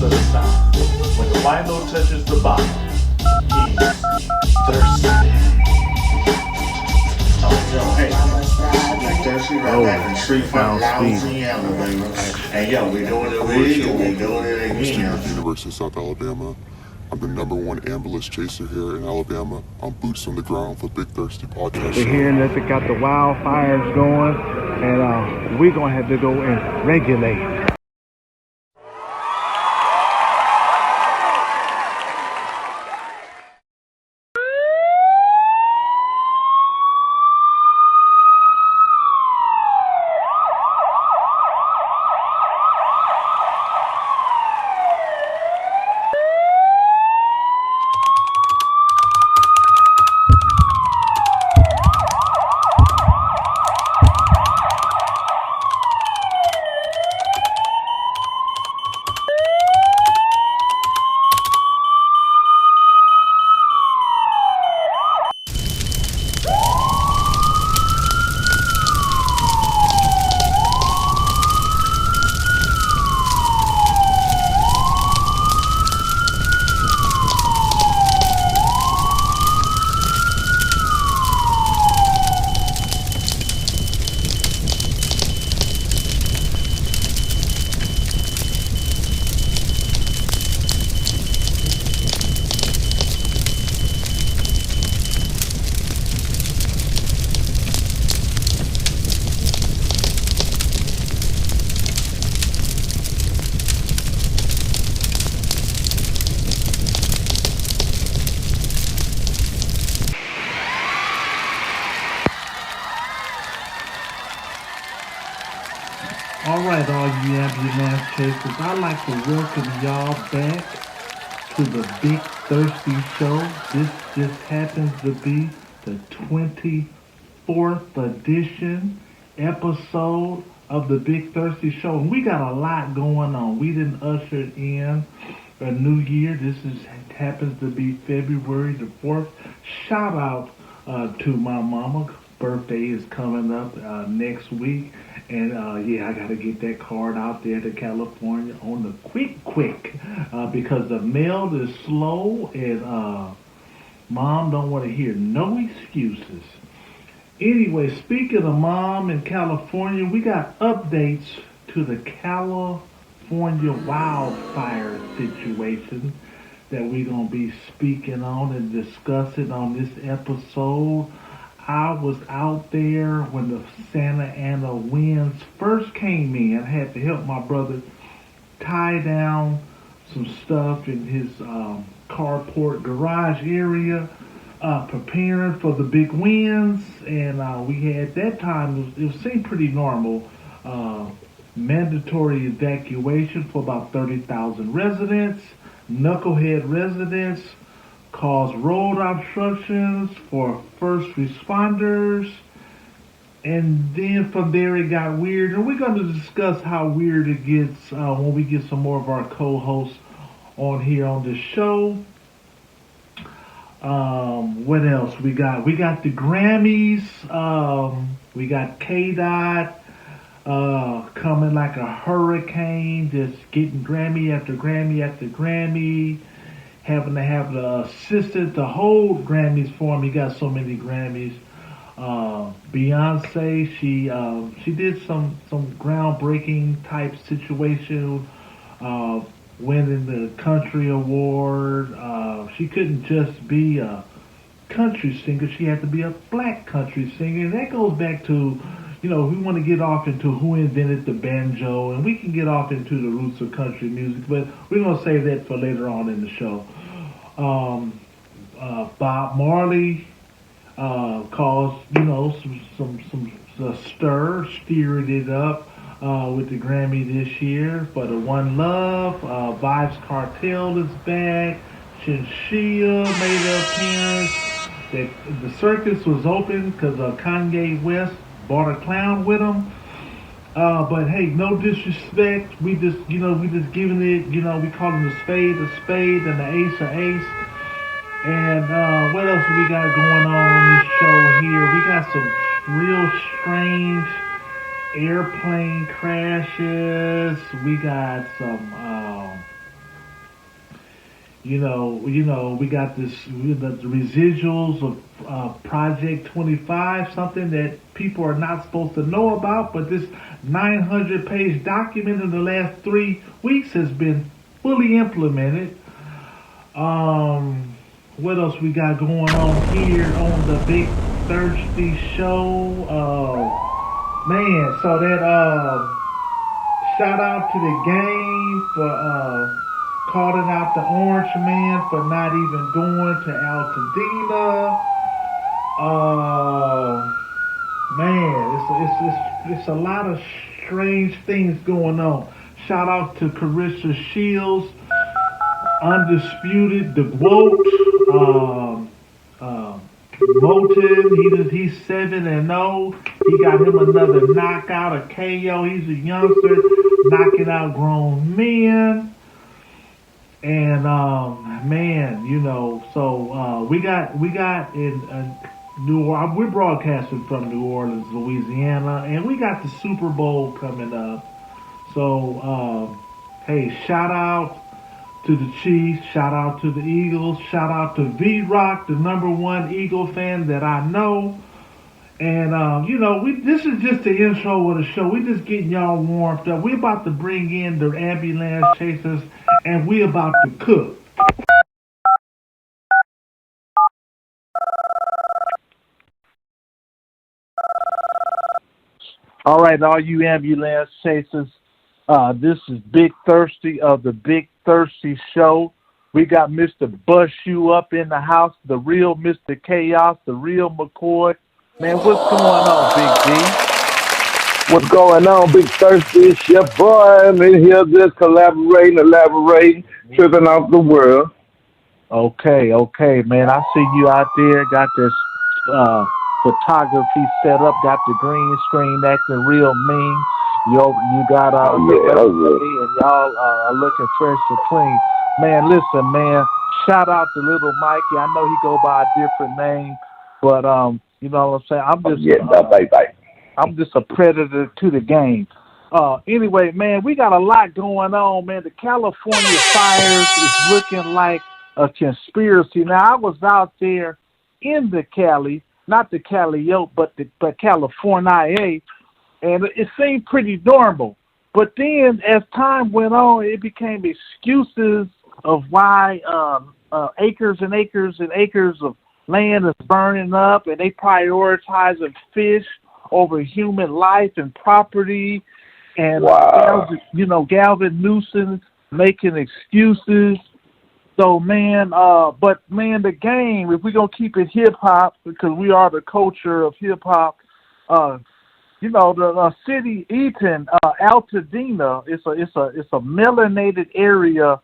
of the sound. When the vinyl touches the bottom, he's thirsty. Like thirsty right back in street front Louisiana, baby. Hey yo, we doing it big and we doing it again. Student of the University of South Alabama. I'm the #1 ambulance chaser here in Alabama. I'm boots on the ground for Big Thirsty Podcast. We're hearing that they got the wildfires going, and we're gonna have to go and regulate. Alright, all you ambulance chasers, I'd like to welcome y'all back to the Big Thirsty Show. This just happens to be the 24th edition episode of the Big Thirsty Show. And we got a lot going on. We done ushered in a new year. This happens to be February the 4th. Shout out to my mama. Birthday is coming up next week. And I got to get that card out there to California on the quick, because the mail is slow and mom don't want to hear no excuses. Anyway, speaking of mom in California, we got updates to the California wildfire situation that we're going to be speaking on and discussing on this episode. I was out there when the Santa Ana winds first came in. I had to help my brother tie down some stuff in his carport garage area, preparing for the big winds. And we had that time, it seemed pretty normal, mandatory evacuation for about 30,000 residents, knucklehead residents, caused road obstructions for first responders, and then from there it got weird, and we're going to discuss how weird it gets when we get some more of our co-hosts on here on the show. What else we got? We got the Grammys. We got K-Dot coming like a hurricane, just getting Grammy after Grammy after Grammy, having to have the assistant to hold Grammys for him. He got so many Grammys. Beyonce, she did some groundbreaking type situation, winning the country award. She couldn't just be a country singer; she had to be a black country singer. And that goes back to, we want to get off into who invented the banjo, and we can get off into the roots of country music, but we're going to save that for later on in the show. Bob Marley caused, some steered it up with the Grammy this year for the One Love. Vibes Cartel is back. Chinchilla made an appearance. The circus was open because Kanye West brought a clown with him. But hey, no disrespect. We just giving it, we calling the spade and the ace a ace. And what else we got going on this show here? We got some real strange airplane crashes. We got some We got the residuals of Project 25, something that people are not supposed to know about, but this 900-page document in the last 3 weeks has been fully implemented. What else we got going on here on the Big Thirsty Show? Man, so that shout out to the game for calling out the Orange Man for not even going to Altadena. Man, it's a lot of strange things going on. Shout out to Carissa Shields, Undisputed, the GWOAT, Moten. He's 7-0. He got him another knockout, a KO. He's a youngster knocking out grown men. And man, so we got in New Orleans. We're broadcasting from New Orleans, Louisiana, and we got the Super Bowl coming up. So hey, shout out to the Chiefs, shout out to the Eagles, shout out to V-Rock, the #1 Eagle fan that I know. And this is just the intro of the show. We just getting y'all warmed up. We about to bring in the ambulance chasers, and we about to cook. All right, all you ambulance chasers. This is Big Thirsty of the Big Thirsty Show. We got Mr. Bust You Up in the house, the real Mr. Chaos, the real McCoy. Man, what's going on, Big D? What's going on, Big Thirsty? It's your boy. I'm in here just elaborating, tripping off the world. Okay, man. I see you out there. Got this photography set up. Got the green screen acting real mean. You got and y'all are looking fresh and clean. Man, listen, man. Shout out to Little Mikey. I know he go by a different name, but you know what I'm saying? I'm just a predator to the game. Anyway, man, we got a lot going on, man. The California fires is looking like a conspiracy. Now, I was out there in the Cali, not the Cali-Ote, but California, and it seemed pretty normal. But then, as time went on, it became excuses of why acres and acres and acres of land is burning up, and they prioritizing fish over human life and property, and Galvin Newsom making excuses. So man, the game, if we're gonna keep it hip hop, because we are the culture of hip hop, the city Eaton, Altadena, it's a melanated area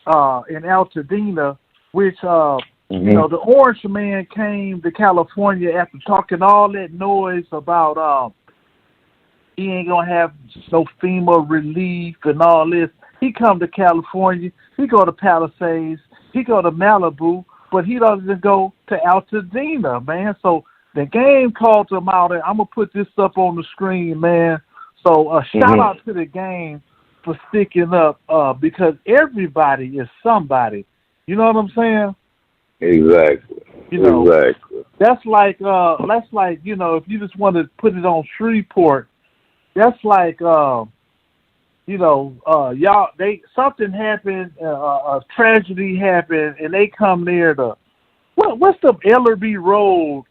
in Altadena, which the Orange Man came to California after talking all that noise about he ain't gonna have no FEMA relief and all this. He come to California, he go to Palisades, he go to Malibu, but he doesn't go to Altadena, man. So the game called him out, and I'm gonna put this up on the screen, man. So shout out to the game for sticking up, because everybody is somebody. You know what I'm saying? Exactly. Exactly. That's like if you just want to put it on Shreveport, that's like something happened, a tragedy happened, and they come there to what's the Ellerby Road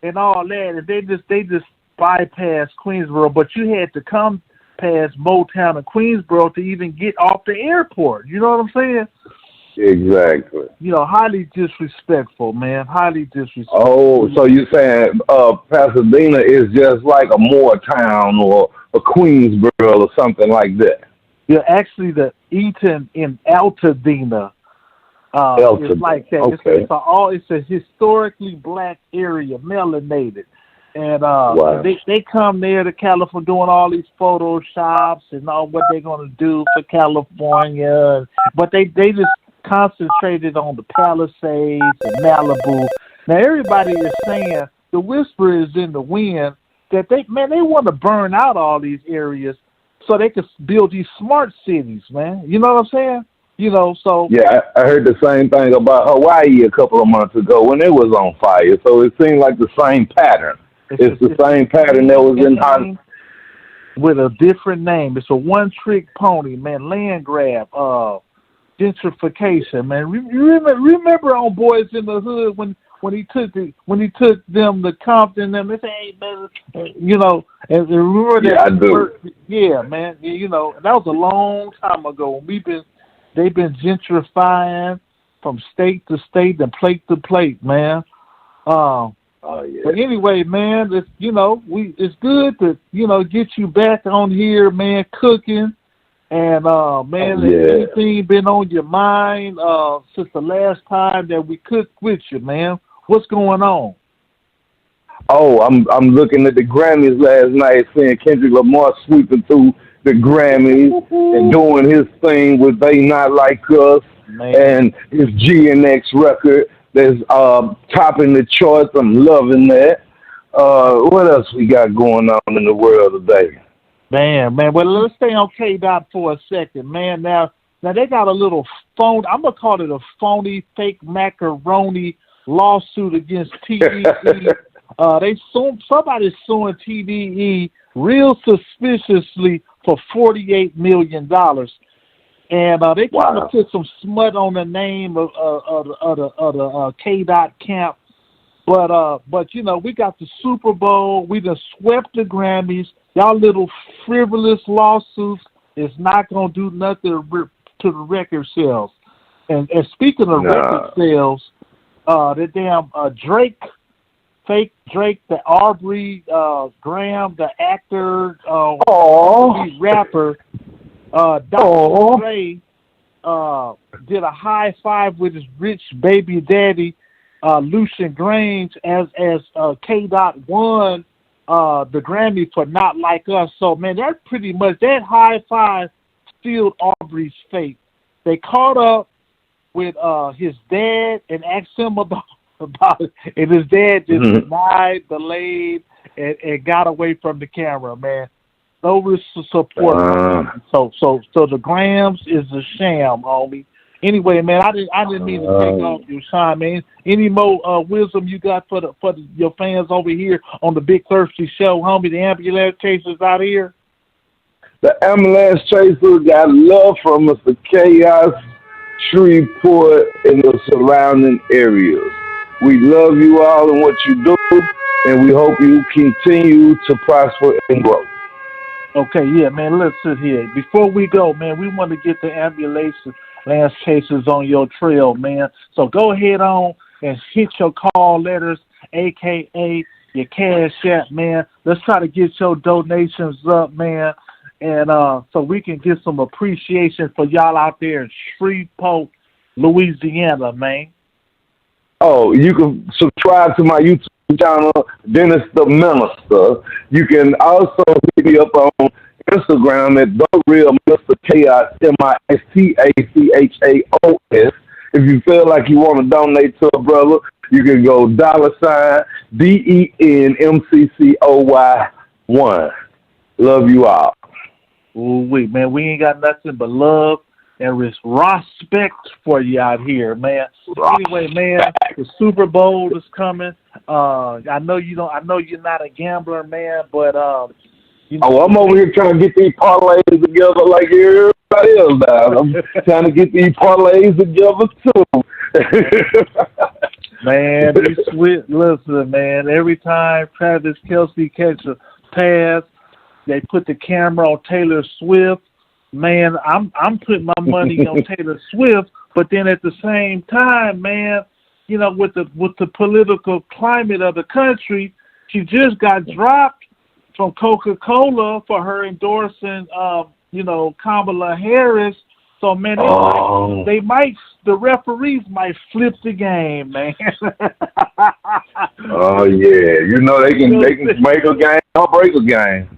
and all that, and they just bypass Queensboro, but you had to come past Motown and Queensboro to even get off the airport. You know what I'm saying? Exactly. Highly disrespectful, man. Highly disrespectful. Oh, so you're saying Pasadena is just like a Moore town or a Queensboro or something like that? Yeah, actually, the Eaton in Altadena is like that. Okay. It's a historically black area, melanated. And they come there to California doing all these photoshops and all what they're going to do for California. But they just concentrated on the Palisades and Malibu. Now, everybody is saying, the whisper is in the wind, that they want to burn out all these areas so they can build these smart cities, man. You know what I'm saying? So Yeah, I heard the same thing about Hawaii a couple of months ago when it was on fire. So it seemed like the same pattern. It's the same pattern that was in Hollywood. With a different name. It's a one-trick pony, man. Land grab, gentrification, man. Remember on Boys in the Hood when he took them to Compton and they say, hey man, and remember that? Yeah, I do. Yeah, man. That was a long time ago. They've been gentrifying from state to state and plate to plate, man. Oh, yeah. But anyway, man, it's good to get you back on here, man, cooking, and man, anything been on your mind since the last time that we cooked with you, man? What's going on? Oh, I'm looking at the Grammys last night, seeing Kendrick Lamar sweeping through the Grammys and doing his thing with They Not Like Us, man. And his GNX record that's topping the charts. I'm loving that. What else we got going on in the world today? Man. Well, let's stay on K-Dot for a second, man. Now they got a little phone. I'm gonna call it a phony, fake macaroni lawsuit against TDE. Somebody's suing TDE real suspiciously for $48 million. And they kind of put some smut on the name of the K-Dot camp. But we got the Super Bowl. We done swept the Grammys. Y'all little frivolous lawsuits is not going to do nothing to the record sales. And speaking of record sales, the damn Drake, fake Drake, the Aubrey Graham, the actor, rapper, Dr. Dre did a high five with his rich baby daddy, Lucian Grange, as K-Dot won the Grammy for Not Like Us. So, man, that pretty much, that high five sealed Aubrey's fate. They caught up with his dad and asked him about it, and his dad just denied, delayed, and got away from the camera, man. No support. So the Grams is a sham, homie. Anyway, man, I didn't mean to take off your shine, man. Any more wisdom you got for your fans over here on the Big Thirsty Show, homie? The ambulance chasers out here. The ambulance chasers got love from Mr. Chaos, Shreveport, and the surrounding areas. We love you all and what you do, and we hope you continue to prosper and grow. Okay, yeah, man, let's sit here. Before we go, man, we want to get the ambulance chasers on your trail, man. So go ahead on and hit your call letters, a.k.a. your Cash App, man. Let's try to get your donations up, man, and so we can get some appreciation for y'all out there in Shreveport, Louisiana, man. Oh, you can subscribe to my YouTube channel, Dennis the Minister. You can also hit me up on Instagram at The Real Mr. Chaos, MISTACHAOS. If you feel like you want to donate to a brother, you can go $DENMCCOY1. Love you all. Ooh, man, we ain't got nothing but love and respect for you out here, man. Anyway, man, the Super Bowl is coming. I know you're not a gambler, man, but I'm over here trying to get these parlays together like everybody else does. I'm trying to get these parlays together too. Man, listen, man. Every time Travis Kelce catches a pass, they put the camera on Taylor Swift. Man, I'm putting my money on Taylor Swift, but then at the same time, man, with the political climate of the country, she just got dropped from Coca-Cola for her endorsing, Kamala Harris. So, man, the referees might flip the game, man. Oh yeah, they can make a game or break a game.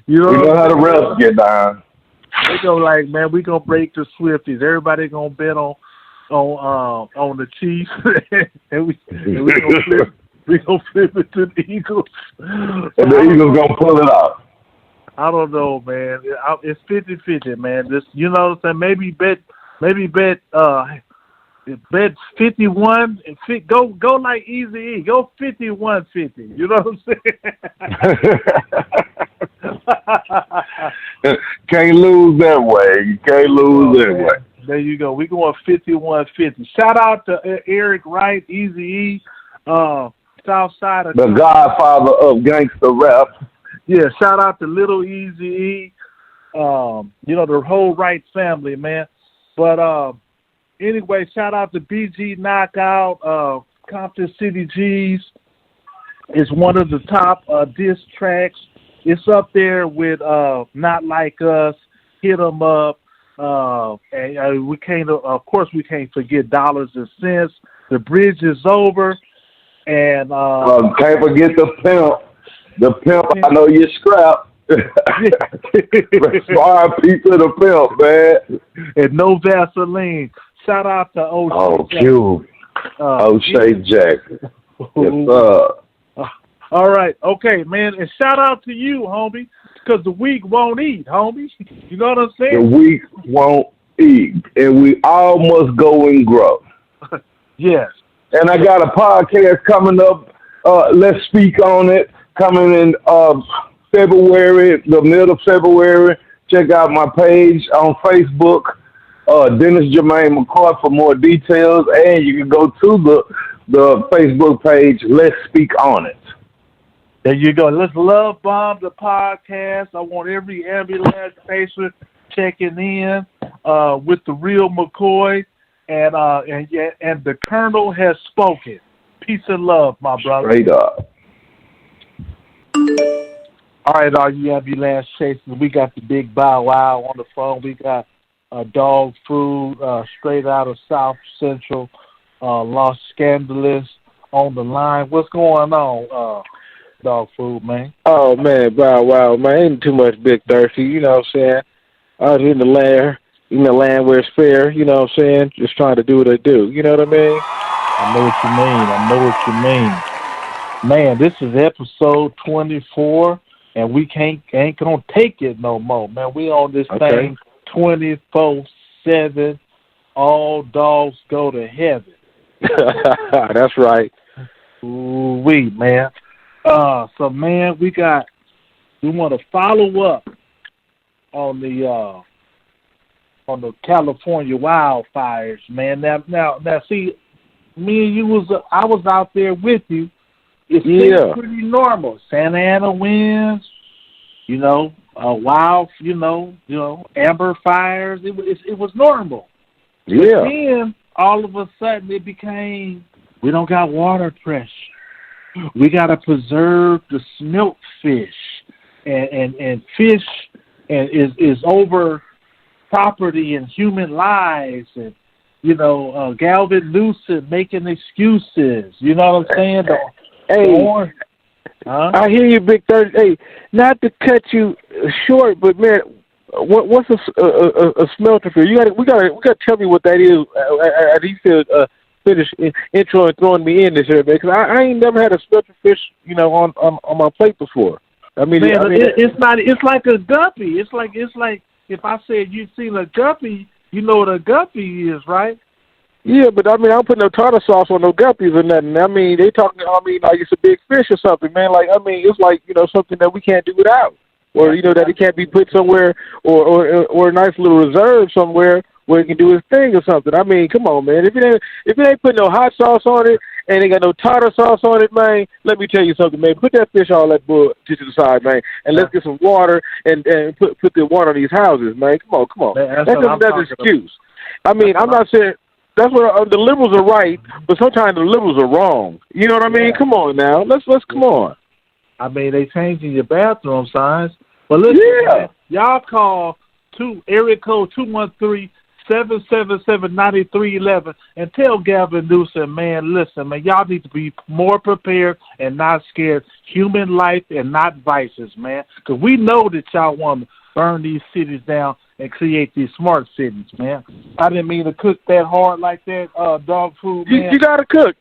We know how the refs get down. They go like, man, we gonna break the Swifties. Everybody gonna bet on the Chiefs, and we gonna flip it to the Eagles. And the Eagles gonna pull it off. I don't know, man. It's 50-50, man. This, what I'm saying? Maybe maybe bet 51 and go like Easy E. Go 51-50. You know what I'm saying? Can't lose that way. You can't lose that way. There you go. We going 51-50. Shout out to Eric Wright, Easy E, South Side of the godfather of gangster rap. Yeah, shout out to Little Easy E. The whole Wright family, man. But anyway, shout out to BG Knockout, Compton City G's. It's one of the top diss tracks. It's up there with Not Like Us, Hit 'Em Up, and we can't forget Dollars and Cents. The Bridge Is Over, and can't forget the pimp. The pimp, I know you're scrapped. R.I.P. to the pimp, man. And No Vaseline. Shout out to O'Shea. Oh, Cube. O'Shea Jackson. Yes, sir. All right. Okay, man. And shout out to you, homie, because the weak won't eat, homie. You know what I'm saying? The weak won't eat. And we all must go and grow. Yes. And I got a podcast coming up. Let's speak on it. Coming in February, the middle of February. Check out my page on Facebook, Dennis Jermaine McCoy, for more details. And you can go to the Facebook page, Let's Speak on It. There you go. Let's love bomb the podcast. I want every ambulance patient checking in with the real McCoy. And the Colonel has spoken. Peace and love, my brother. Straight up. All right, all you ambulance chasers, we got the big Bow Wow on the phone. We got Dog Food straight out of South Central, Los Scandalous on the line. What's going on, Dog Food, man? Oh, man, Bow Wow, man, ain't too much Big Thirsty, you know what I'm saying? Out in the land where it's fair, you know what I'm saying? Just trying to do what I do, you know what I mean? I know what you mean. Man, this is episode 24, and we ain't gonna take it no more, man. We on this thing 24/7. All dogs go to heaven. That's right. Ooh-wee, man. So man, we want to follow up on the California wildfires, man. Now, see, me and you I was out there with you. It's pretty normal. Santa Ana winds, wild, amber fires. It was normal. Yeah. But then all of a sudden it became, we don't got water pressure. We got to preserve the smelt fish, and fish is over property and human lives, and Galvin Newsom making excuses. You know what I'm saying? I hear you, Big Thirsty. Hey, not to cut you short, but man, what's a smelter fish? We gotta tell me what that is. I need to finish intro and throwing me in this here, man, because I ain't never had a smelter fish, on my plate before. It's like a guppy. It's like if I said you've seen a guppy, you know what a guppy is, right? Yeah, but I don't put no tartar sauce on no guppies or nothing. They talking, like it's a big fish or something, man. It's like, something that we can't do without. Or, that it can't be put somewhere or a nice little reserve somewhere where it can do its thing or something. Come on, man. If it ain't put no hot sauce on it and ain't got no tartar sauce on it, man, let me tell you something, man. Put that fish, all that bull to the side, man, and let's get some water and put the water on these houses, man. Come on. Man, that's an excuse. I'm not saying... That's what the liberals are right, but sometimes the liberals are wrong. You know what I mean? Yeah. Come on now, let's come on. They changing your bathroom signs, but listen, man, y'all call area code 213-777-9311 and tell Gavin Newsom, man, listen, man, y'all need to be more prepared and not scared. Human life and not vices, man, because we know that y'all want to burn these cities down and create these smart cities, man. I didn't mean to cook that hard like that, Dog Food, man. You gotta cook.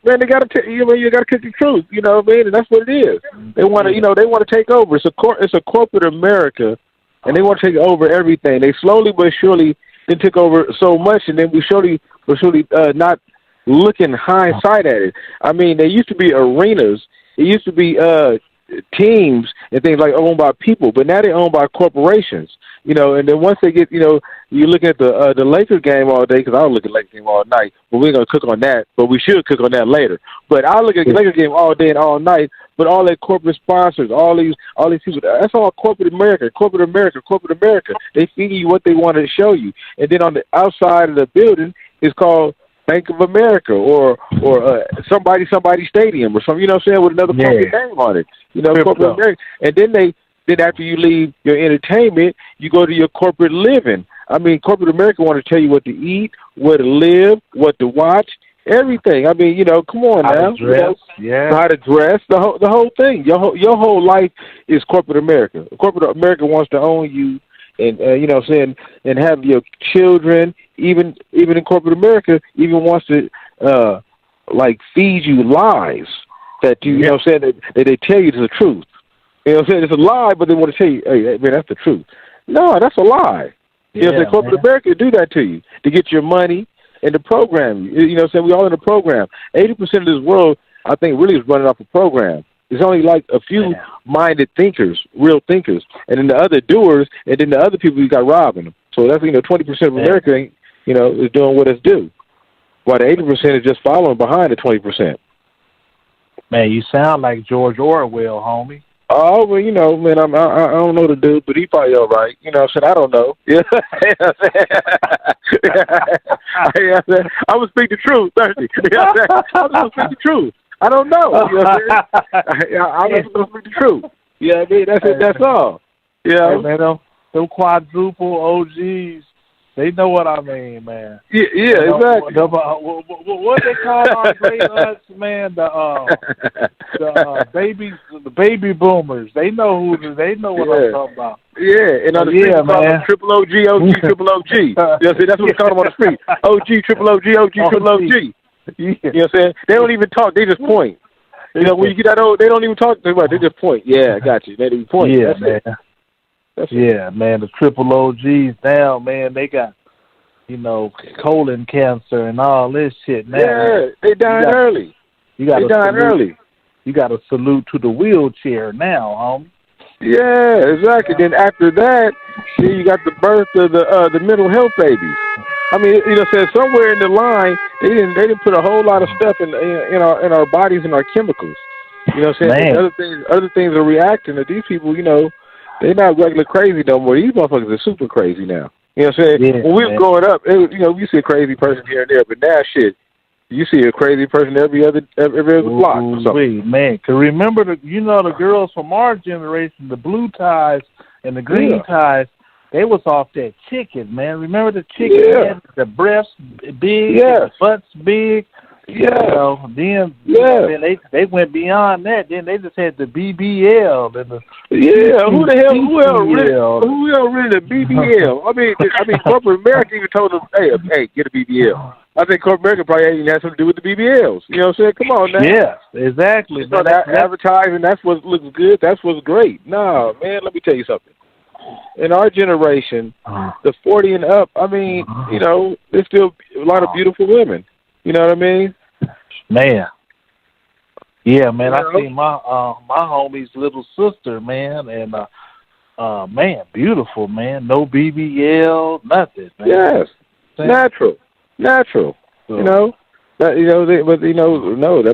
Man, they gotta you gotta cook the truth, you know what I mean? And that's what it is. They wanna they wanna take over. It's a corporate America, and they wanna take over everything. They slowly but surely then took over so much, and then we're surely not looking hindsight at it. I mean, there used to be arenas. It used to be teams and things like owned by people, but now they're owned by corporations. You know, and then once they get, you know, you look at the Lakers game all day, because I'll look at Lakers game all night, but we're going to cook on that, but we should cook on that later. But I'll look at the Lakers game all day and all night, but all their corporate sponsors, all these people, that's all corporate America. They feed you what they want to show you. And then on the outside of the building is called Bank of America or somebody stadium or something, you know what I'm saying, with another corporate name on it. You know, corporate America. And then after you leave your entertainment, you go to your corporate living. I mean, corporate America want to tell you what to eat, where to live, what to watch, everything. I mean, you know, come on now. How to dress, how to dress, the whole thing. Your whole life is corporate America. Corporate America wants to own you, and you know what I'm saying, and have your children. Even in corporate America, even wants to like feed you lies that you know what I'm saying, that they tell you the truth. You know what I'm saying? It's a lie, but they want to tell you, hey, man, that's the truth. No, that's a lie. You know what I'm saying? Corporate America do that to you to get your money and to program you. You know what I'm saying? We're all in a program. 80% of this world, I think, really is running off a program. There's only like a few minded thinkers, real thinkers, and then the other doers, and then the other people you got robbing them. So that's, you know, 20% of America, you know, is doing what it's due, while the 80% is just following behind the 20%. Man, you sound like George Orwell, homie. Oh, well, you know, man, I don't know the dude, but he probably all right. You know what I'm saying? I don't know. Yeah. I would speak the truth, Thursday. You know what I'm saying? I was going to speak the truth. I don't know. You know what I'm saying? I was going to speak the truth. Yeah, I mean, that's it. That's all. Yeah. Hey, man, them quadruple OGs, they know what I mean, man. Yeah, exactly. What they call our great aunts, man? The baby boomers. They know what I'm talking about. Yeah, and on the street, man. Triple OG, triple OG. You know what I'm saying? That's what we call them on the street. OG, triple OG, triple OG. You know what I'm saying? They don't even talk. They just point. You know, when you get that old, they don't even talk too much. They just point. Yeah, I got you. They just point. Yeah, man. Man, the triple OGs now, man, they got, you know, colon cancer and all this shit now. Yeah, they dying early. You got to salute to the wheelchair now, homie. Yeah, exactly. Then after that, then you got the birth of the mental health babies. I mean, you know, said somewhere in the line they didn't put a whole lot of stuff in our bodies and our chemicals. You know what I'm saying? Other things are reacting to these people. You know, they're not regular crazy no more. These motherfuckers are super crazy now. You know what I'm saying? Yeah, when we were growing up, you know, you see a crazy person here and there, but now shit, you see a crazy person every other block or something. Man, cause remember the girls from our generation, the blue ties and the green ties, they was off that chicken, man. Remember the chicken? Yeah. The breasts big, the butts big. Yeah. Then they went beyond that. Then they just had the BBL and the who else really the BBL? I mean, corporate America even told them, hey, get a BBL. I think corporate America probably even had something to do with the BBLs. You know what I'm saying? Come on now. Yeah, exactly. So that advertising, that's what looks good. That's what's great. No, man, let me tell you something. In our generation, the 40 and up, I mean, you know, there's still a lot of beautiful women. You know what I mean? Man. Yeah, man, I seen my homie's little sister, man, and man, beautiful, man. No BBL, nothing, man. Yes. Natural. So, you know. But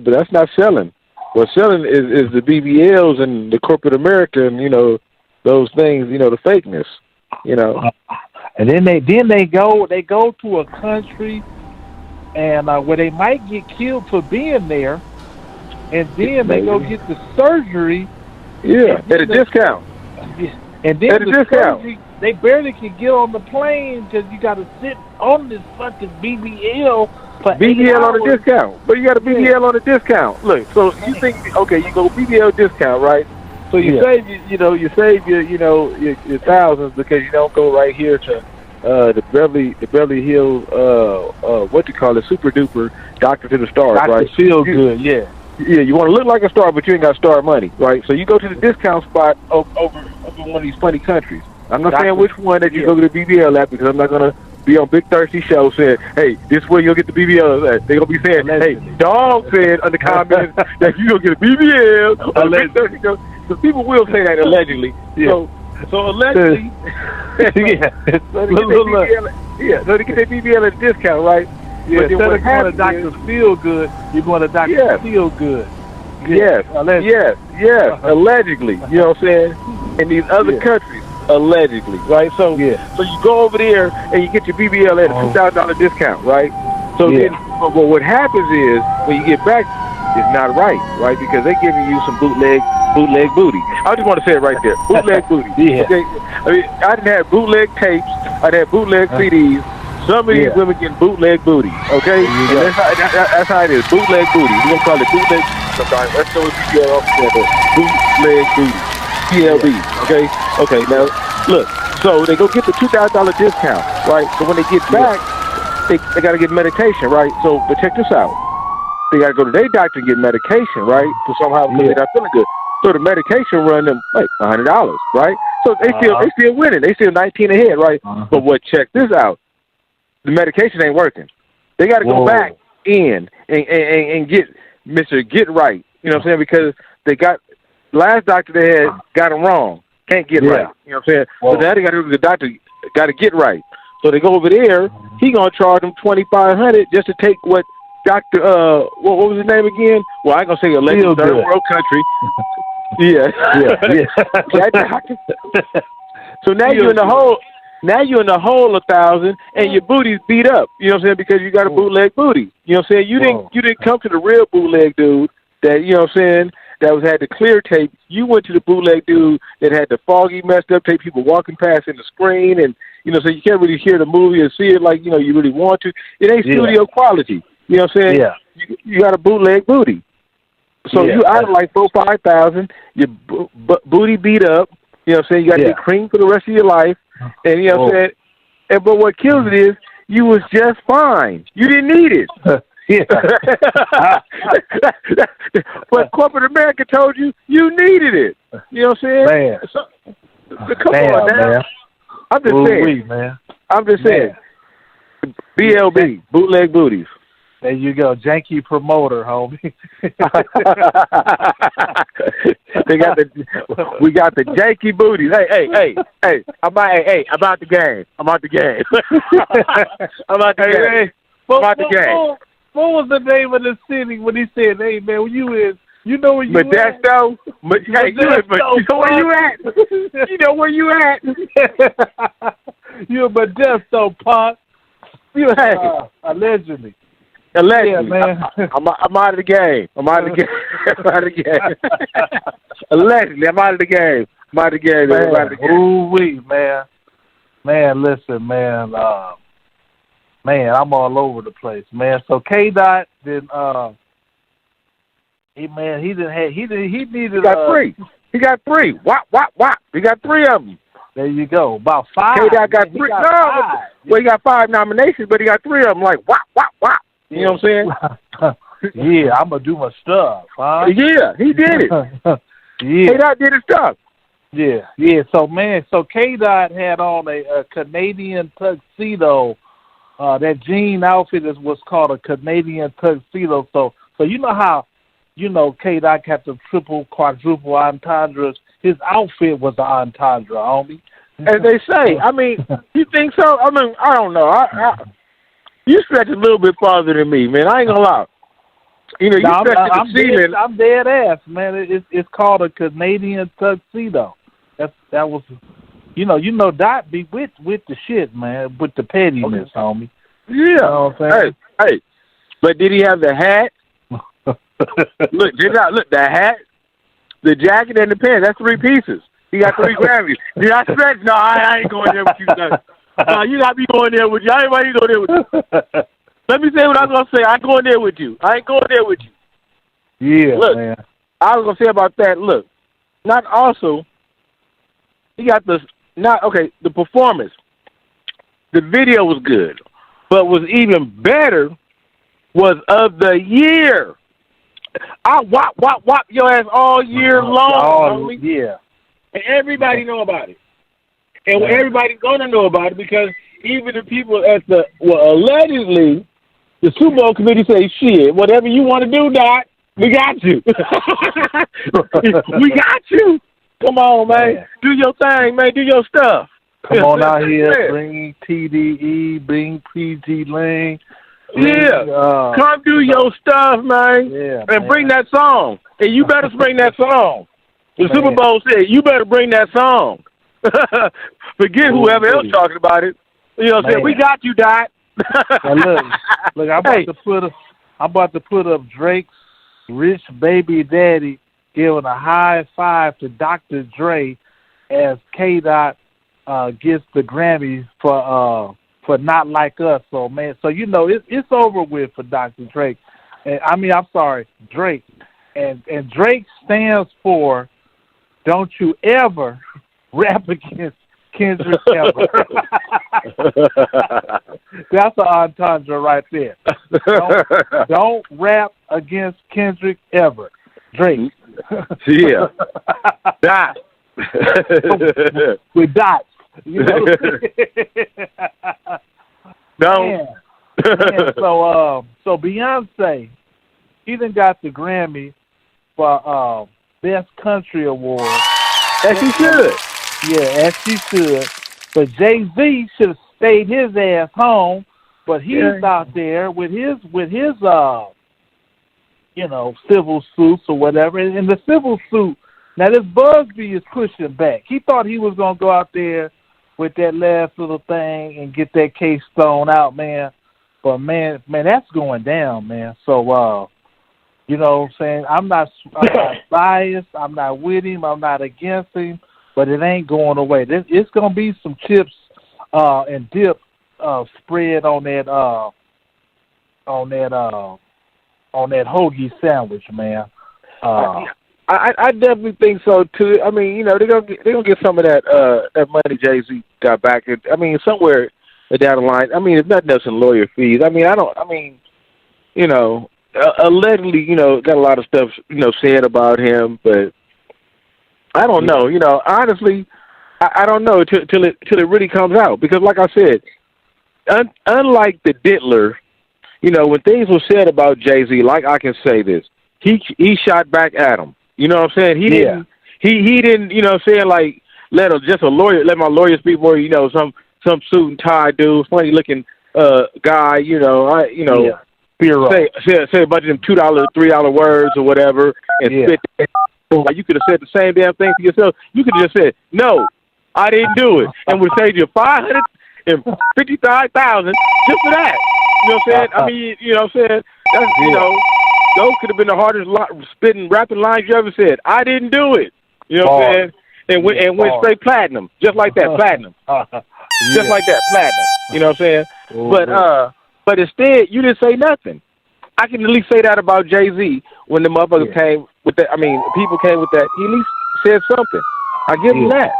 that's not selling. What's selling is the BBLs and the corporate America and, you know, those things, you know, the fakeness, you know. And then they go to a country and where they might get killed for being there, and then they go get the surgery. Yeah, at a discount. And then at a discount. Surgery, they barely can get on the plane because you got to sit on this fucking BBL for 8 hours. On a discount. But you got a BBL on a discount. Look, so you think, okay, you go BBL discount, right? So you save your thousands because you don't go right here to the Beverly Hills super duper doctor to the stars, right? Feel good, yeah. Yeah, you want to look like a star, but you ain't got star money, right? So you go to the discount spot over one of these funny countries. I'm not saying which one that you go to the BBL at because I'm not gonna be on Big Thirsty Show saying, hey, this is where you'll get the BBL at. They're going to be saying, hey, Dog said on the comments that you're going to get a BBL on the Big Thirsty Show. So people will say that allegedly. Yeah. So allegedly, so they get their BBL at a discount, right? Yeah, instead of going to Dr. Feel Good, you're going to Dr. Feel Good. Yes, allegedly. You know what I'm saying? In these other countries, allegedly, right? So so you go over there and you get your BBL at a $2,000 discount, right? So then, but what happens is when you get back, it's not right, because they're giving you some bootleg booty. I just want to say it right there, bootleg booty. Okay? I mean, I didn't have bootleg tapes. I had bootleg CDs. Some of these women get bootleg booty, okay? And that's how it is, bootleg booty. We're going to call it bootleg sometimes. Let's go with BBL together. Bootleg booty. PLB, okay? Okay, now, look. So they go get the $2,000 discount, right? So when they get back, they got to get medication, right? So, but check this out. They got to go to their doctor and get medication, right? So somehow they're not feeling good. So the medication run them like $100, right? So they still winning. They still 19 ahead, right? But check this out. The medication ain't working. They got to go back in and get Mr. Get Right. You know what I'm saying? Because they got last doctor they had got him wrong. Can't get right. You know what I'm saying? So now they got to go to the doctor. Got to get right. So they go over there. He gonna charge them $2,500 just to take what Dr. What was his name again? Well, I ain't gonna say a legend, third world country. So now you're in the hole. Now you're in the hole 1,000, and your booty's beat up. You know what I'm saying? Because you got a bootleg booty. You know what I'm saying? You didn't come to the real bootleg dude that you know what I'm saying that had the clear tape. You went to the bootleg dude that had the foggy, messed up tape. People walking past in the screen, and you know, so you can't really hear the movie and see it like you know you really want to. It ain't studio quality. You know what I'm saying? Yeah. You got a bootleg booty. So you out of like 4,000-5,000. Your booty beat up. You know what I'm saying? You got to get cream for the rest of your life. And you know what I'm saying? And, but what kills it is you was just fine. You didn't need it. But corporate America told you needed it. You know what I'm saying? Man. So come on, man. I'm just saying. Man. I'm just saying. BLB, bootleg booties. There you go, janky promoter, homie. We got the janky booties. Hey, I'm out the game. I'm out the game. I'm out the game. I'm out the game. What was the name of the city when he said, "Hey man, where you is? You know where you at?" Modesto. Hey, you know where you at? You know where you at? You're Modesto, Pop. Allegedly. Yeah, man. I'm out of the game. I'm out of the game. I'm out of the game. Allegedly, I'm out of the game. I'm out of the game. Man, I'm out of the game. Ooh-wee, man. Man, listen, man. Man, I'm all over the place, man. So K-Dot then he needed got three. He got three. Wop. He got three of them. There you go. About five. K-Dot got three. Well, he got 5 nominations, but he got 3 of them. Like wop. You know what I'm saying? Yeah, I'm gonna do my stuff. Huh? Yeah, he did it. Yeah, K-Dot did his stuff. Yeah. So K-Dot had on a Canadian tuxedo. That jean outfit was called a Canadian tuxedo. So you know how, K-Dot had the triple, quadruple entendres. His outfit was an entendre, homie. As they say. I mean, you think so? I mean, I don't know. You stretch a little bit farther than me, man. I ain't gonna lie. You know, I'm dead ass, man. It's called a Canadian tuxedo. That was, Dot be with the shit, man, with the pettiness, homie. Yeah. You know what I'm saying? Hey. But did he have the hat? Look, the hat, the jacket, and the pants. That's 3 pieces. He got 3 Grammys. Did I stretch? No, I ain't going there with you. No, you got me going there with you. I ain't going there with you. Let me say what I was going to say. I ain't going there with you. I ain't going there with you. Yeah, look, man. I was going to say about that, look, not also, he got the performance. The video was good. But was even better was of the year. I wop your ass all year long. Yeah. And everybody know about it. And everybody's going to know about it because even the people at allegedly, the Super Bowl committee say, shit, whatever you want to do, Doc, we got you. We got you. Come on, man. Do your thing, man. Do your stuff. Come on out here, bring TDE, bring PG Lane. Come do your stuff, man. Yeah, and bring that song. And you better bring that song. The Super Bowl said, you better bring that song. Forget whoever else talking about it. You know what I'm saying? We got you, Dot. Now look, I'm about to put up Drake's Rich Baby Daddy giving a high five to Dr. Dre as K-Dot gets the Grammy for Not Like Us. So, man, it's over with for Dr. Drake. Drake. And Drake stands for don't you ever rap against Kendrick ever. That's an entendre right there. Don't rap against Kendrick ever. Drake. Yeah. Dots. With dots. You know? No. So Beyonce, she done got the Grammy for Best Country Award. As she should. Yeah, as she should. But Jay-Z should have stayed his ass home, but he's out there with his civil suits or whatever. And the civil suit, now this Busby is pushing back. He thought he was going to go out there with that last little thing and get that case thrown out, man. But, man, that's going down, man. So, you know what I'm saying? I'm not biased. I'm not with him. I'm not against him. But it ain't going away. It's going to be some chips and dip spread on that hoagie sandwich, man. I definitely think so too. I mean, they're gonna get some of that money Jay-Z got back. Somewhere down the line. It's not nothing lawyer fees. Allegedly, got a lot of stuff, said about him, but I don't know. Honestly, I don't know till it really comes out, because, like I said, unlike the Diddler, when things were said about Jay-Z, like, I can say this, he shot back at him. You know what I'm saying? He didn't. Like, let my lawyer speak more. Some suit and tie dude, funny looking guy. Say a bunch of them $2, $3 words or whatever, and spit that. Like, you could have said the same damn thing to yourself. You could have just said, "No, I didn't do it," and would save you $555,000 just for that. You know what I'm saying? You know what I'm saying? That's those could have been the hardest spitting rapping lines you ever said. I didn't do it. You know what I'm saying? And went straight platinum, just like that, platinum. Just like that, platinum. You know what I'm saying? But instead, you didn't say nothing. I can at least say that about Jay-Z when the motherfuckers came with that. People came with that. He at least said something. I give him that.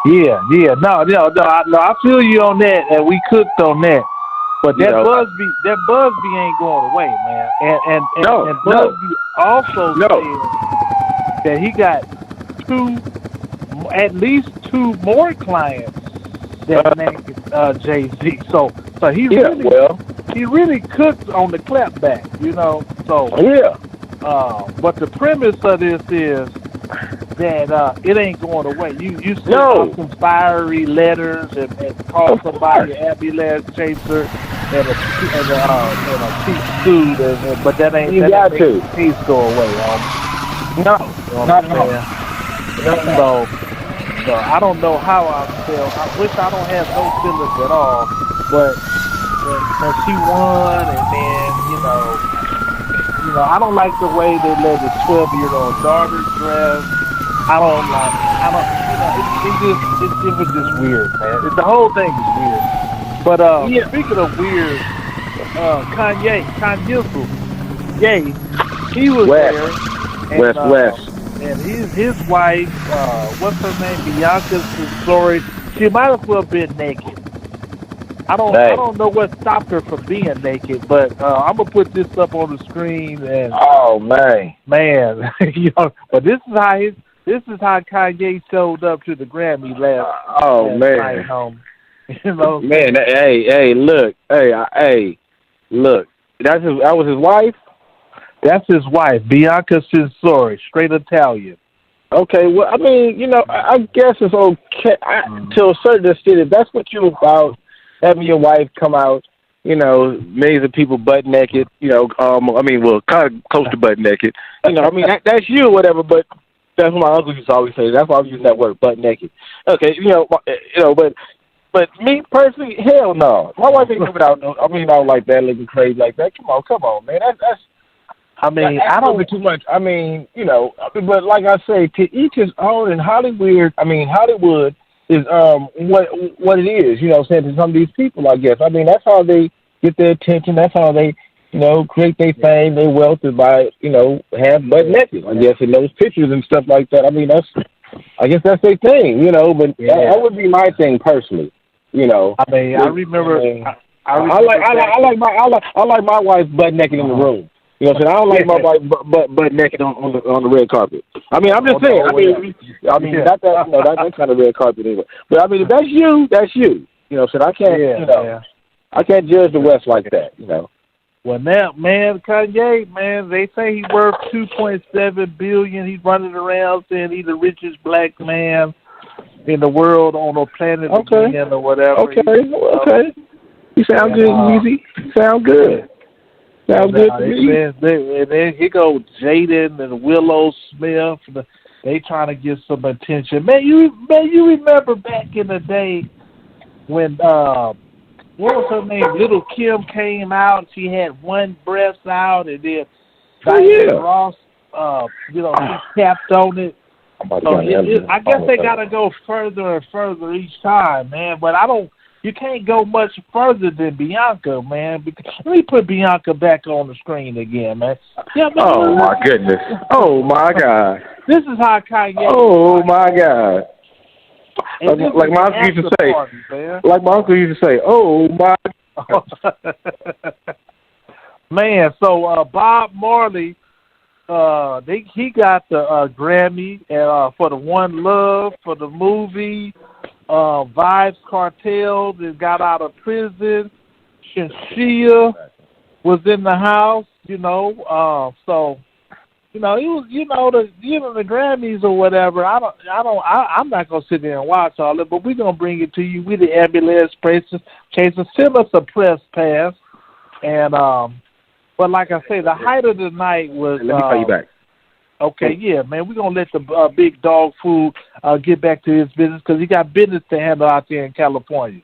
Yeah. No, I feel you on that, and we cooked on that. But that Busby ain't going away, man. And Busby also said that he got at least two more clients that named Jay-Z. So he really cooked on the clapback, So but the premise of this is that it ain't going away. You send out some fiery letters and call somebody an ambulance chaser and a cheap suit, but that ain't that make the case go away, No, not at all. So I don't know how I feel. I wish I don't have no feelings at all. But when she won, and then I don't like the way they let the 12-year-old daughter dress. It was just weird, man. The whole thing is weird. But speaking of weird, Kanye, he was there. West. And his wife, what's her name, Bianca Story, she might as well been naked. I don't know what stopped her from being naked, but I'm gonna put this up on the screen. And man, but this is how Kanye showed up to the Grammy last night home. You know, Man, look. That was his wife? that's his wife, Bianca Censori, straight Italian. Okay, well, I mean, I guess it's okay to a certain extent. If that's what you're about, having your wife come out, millions of people butt naked, kind of close to butt naked. That's you or whatever, but that's what my uncle used to always say. That's why I'm using that word, butt naked. Okay, but me personally, hell no. My wife ain't coming out, I don't like that, looking crazy like that. Come on, man. That's I don't too much. But like I say, to each his own. And Hollywood is what it is. Saying to some of these people, I guess. That's how they get their attention. That's how they, create their fame, their wealth, is by have butt naked. I guess in those pictures and stuff like that. I guess that's their thing. But that would be my thing personally. I remember. I like my wife butt naked in the room. I don't like my wife butt naked on the red carpet. I'm just saying. Not that kind of red carpet anyway. But if that's you, that's you. I can't. I can't judge the West like that. Well, now, man, Kanye, man, they say he's worth $2.7 billion. He's running around saying he's the richest black man in the world on the planet again or whatever. Okay. You sound good, Easy. Sound good. Sounds good to me. And then here goes Jaden and Willow Smith. They trying to get some attention. Man, you remember back in the day when what was her name? Little Kim came out and she had one breast out, and then Diana Ross, she tapped on it. I guess they gotta go further and further each time, man. But you can't go much further than Bianca, man. Let me put Bianca back on the screen again, man. Yeah, man. Oh, my goodness. Oh, my God. This is how Kanye... Oh, my God. Like my uncle used to say. Oh, my God. Man, so Bob Marley, he got the Grammy for the One Love, for the movie... Vibes Cartel that got out of prison. Shinshia was in the house, so he was, the Grammys or whatever. I'm not gonna sit there and watch all it, but we're gonna bring it to you. We the ambulance chasers. Send us a press pass, and but like I say, the height of the night was. Let me call you back. Okay, yeah, man. We're going to let the big dog food get back to his business because he got business to handle out there in California.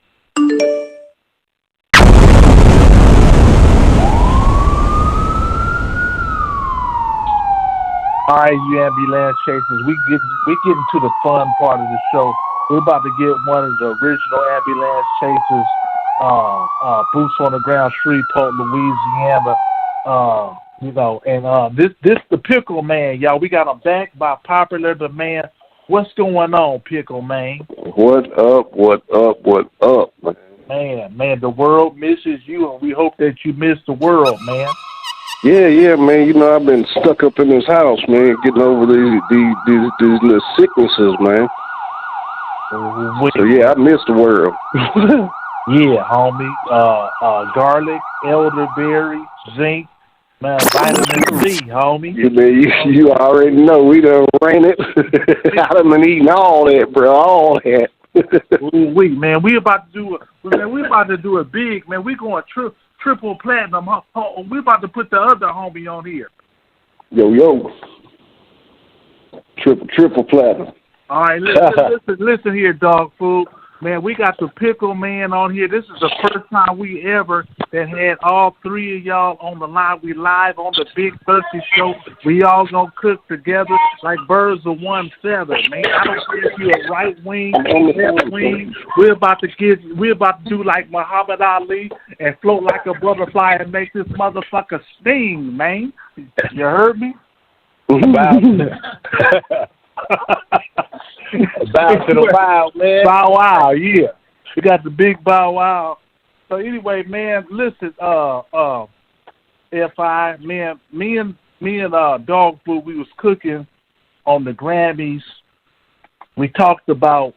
All right, you ambulance chasers, we getting to the fun part of the show. We're about to get one of the original ambulance chasers, boots on the ground, Shreveport, Louisiana. This the Pickle Man, y'all. We got him back by popular demand. What's going on, Pickle Man? What up? Man, the world misses you, and we hope that you miss the world, man. Yeah, man. I've been stuck up in this house, man, getting over these little sicknesses, man. So yeah, I miss the world. Yeah, homie. Garlic, elderberry, zinc. Man, vitamin C, homie. Yeah, man, you already know we done ran it. I done been eating all that, bro, all that. Man, we about to do a big, man. We going triple platinum. We about to put the other homie on here. Yo. Triple platinum. All right, listen here, dog food. Man, we got the Pickle Man on here. This is the first time we ever that had all three of y'all on the line. We live on the Big Thirsty Show. We all gonna cook together like birds of one feather, man. I don't care if you're a right wing, left wing. We're about to do like Muhammad Ali and float like a butterfly and make this motherfucker sting, man. You heard me? Bow to the wild, man. Bow Wow, yeah. We got the big Bow Wow. So anyway, man, listen, me and Dog Food, we was cooking on the Grammys. We talked about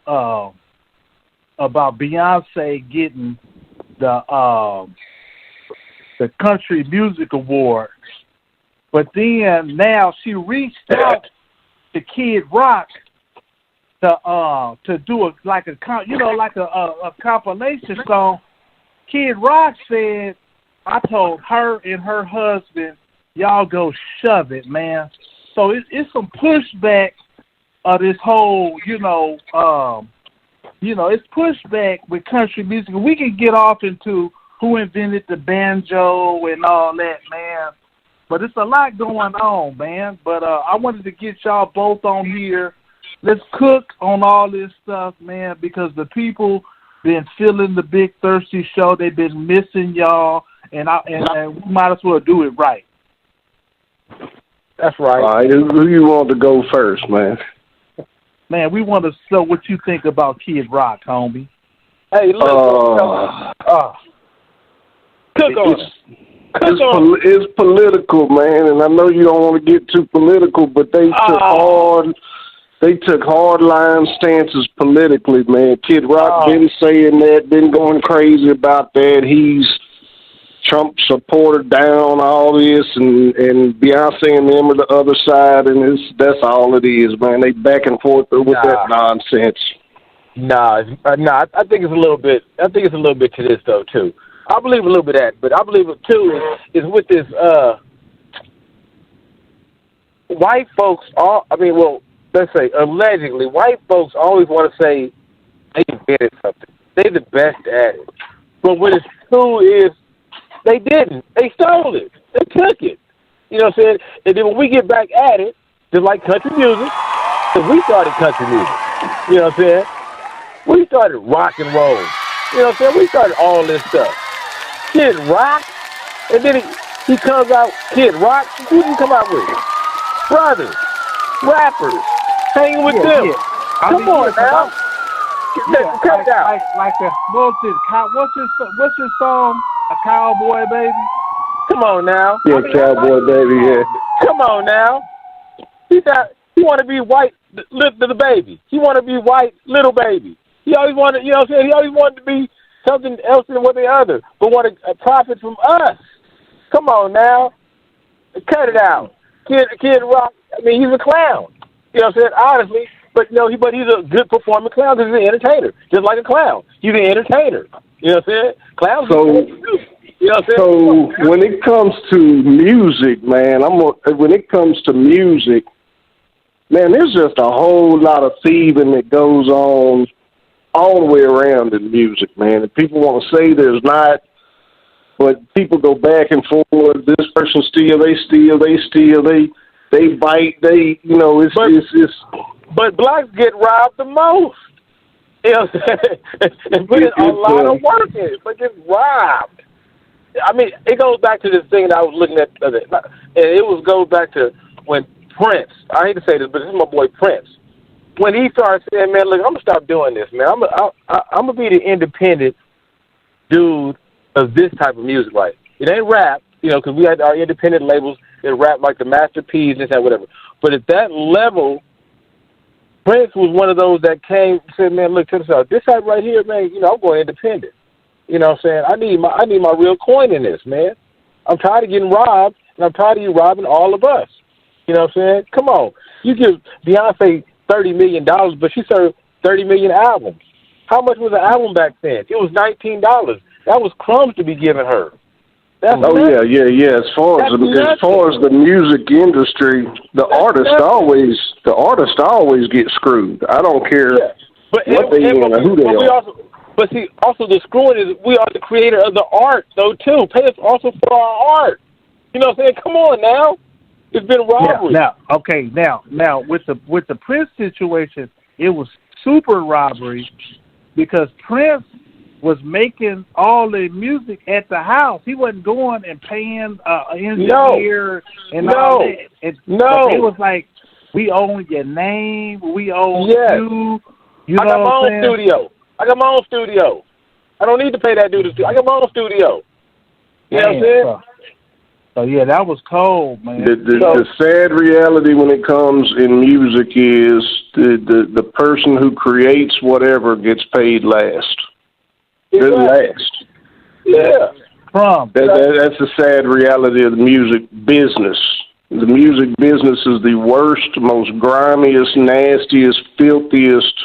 about Beyonce getting the Country Music Award, but then now she reached out to Kid Rock to do a compilation song. Kid Rock said, "I told her and her husband, y'all go shove it, man." So it's some pushback of this whole, it's pushback with country music. We can get off into who invented the banjo and all that, man. But it's a lot going on, man. But I wanted to get y'all both on here. Let's cook on all this stuff, man, because the people been feeling the Big Thirsty Show. They've been missing y'all, and we might as well do it right. That's right. All right, who you want to go first, man? Man, we want to know what you think about Kid Rock, homie. Hey, look, cook on it. It's political, man, and I know you don't want to get too political, but they took hard-line stances politically, man. Kid Rock been saying that, been going crazy about that. He's Trump supporter down, all this, and Beyonce and them are the other side, and that's all it is, man. They back and forth with that nonsense. I think it's a little bit. I think it's a little bit to this though too. I believe a little bit of that, but I believe it too is with this white folks. Let's say allegedly, white folks always want to say they invented something. They're the best at it, but what it's true is they didn't. They stole it. They took it. You know what I'm saying? And then when we get back at it, just like country music, because we started country music. You know what I'm saying? We started rock and roll. You know what I'm saying? We started all this stuff. Kid Rock, and then he comes out, Kid Rock, who did he come out with? Brothers, rappers, hanging with them. Yeah. Come on now. Cut it out. Like what's his song? A Cowboy Baby? Come on now. Yeah, Cowboy Baby, yeah. Come on now. He want to be white little baby. He want to be white little baby. He always wanted, you know what I'm saying? He always wanted to be something else than what the other, but wanted a profit from us. Come on now. Cut it out. Kid Rock, I mean, he's a clown. You know what I'm saying? Honestly. But he's a good performing clown because he's an entertainer. Just like a clown. He's an entertainer. You know what I'm saying? Clowns you know what I'm saying? So when it comes to music, man, man, there's just a whole lot of thieving that goes on all the way around in music, man. And people want to say there's not, but people go back and forth. This person steal, they bite, it's. But blacks get robbed the most. You know what I'm saying? And put a lot of work in it, but get robbed. I mean, it goes back to this thing that I was looking at, and it goes back to when Prince, I hate to say this, but this is my boy Prince. When he started saying, man, look, I'm going to stop doing this, man. I'm going to be the independent dude of this type of music, right? It ain't rap, because we had our independent labels that rap like the Master P's and whatever. But at that level, Prince was one of those that came and said, man, look, check this out. This type right here, man, I'm going independent. You know what I'm saying? I need my real coin in this, man. I'm tired of getting robbed, and I'm tired of you robbing all of us. You know what I'm saying? Come on. You give Beyonce $30 million, but she served 30 million albums. How much was an album back then? It was $19. That was crumbs to be giving her. Yeah. As far as the music industry, the artist always get screwed. I don't care what they want or who they are. But see, also the screwing is we are the creator of the art, though, too. Pay us also for our art. You know what I'm saying? Come on now. It's been robbery. Now with the Prince situation, it was super robbery because Prince was making all the music at the house. He wasn't going and paying an engineer and all that. It was like, we own your name, we own you. I got my own studio. I don't need to pay that dude. I got my own studio. You know what I'm saying? So yeah, that was cold, man. The sad reality when it comes in music is the person who creates whatever gets paid last. Good last. Yeah. That's the sad reality of the music business. The music business is the worst, most grimiest, nastiest, filthiest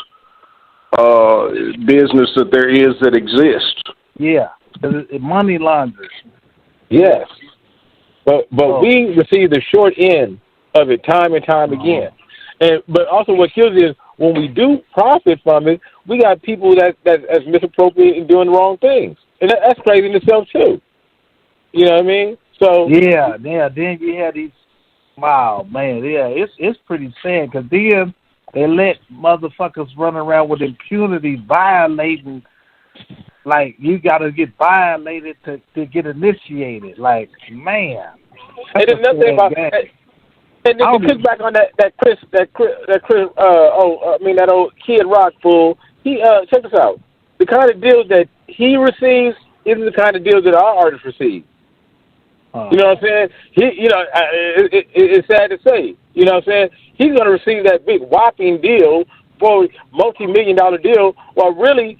business that there is that exists. Yeah, it money launders. Yes. But we receive the short end of it time and time again. But also what kills is when we do profit from it, we got people that's misappropriating and doing the wrong things. And that's crazy in itself too. You know what I mean? So yeah. Then you had these. Wow, man. Yeah, it's pretty sad because then they let motherfuckers run around with impunity, violating. Like you got to get violated to get initiated. Like man. And another thing about and to pick back on that old Kid Rock fool. He check this out. The kind of deals that he receives isn't the kind of deals that our artists receive. You know what I'm saying? It's sad to say. You know what I'm saying? He's going to receive that big whopping deal for a multi-million-dollar deal, while really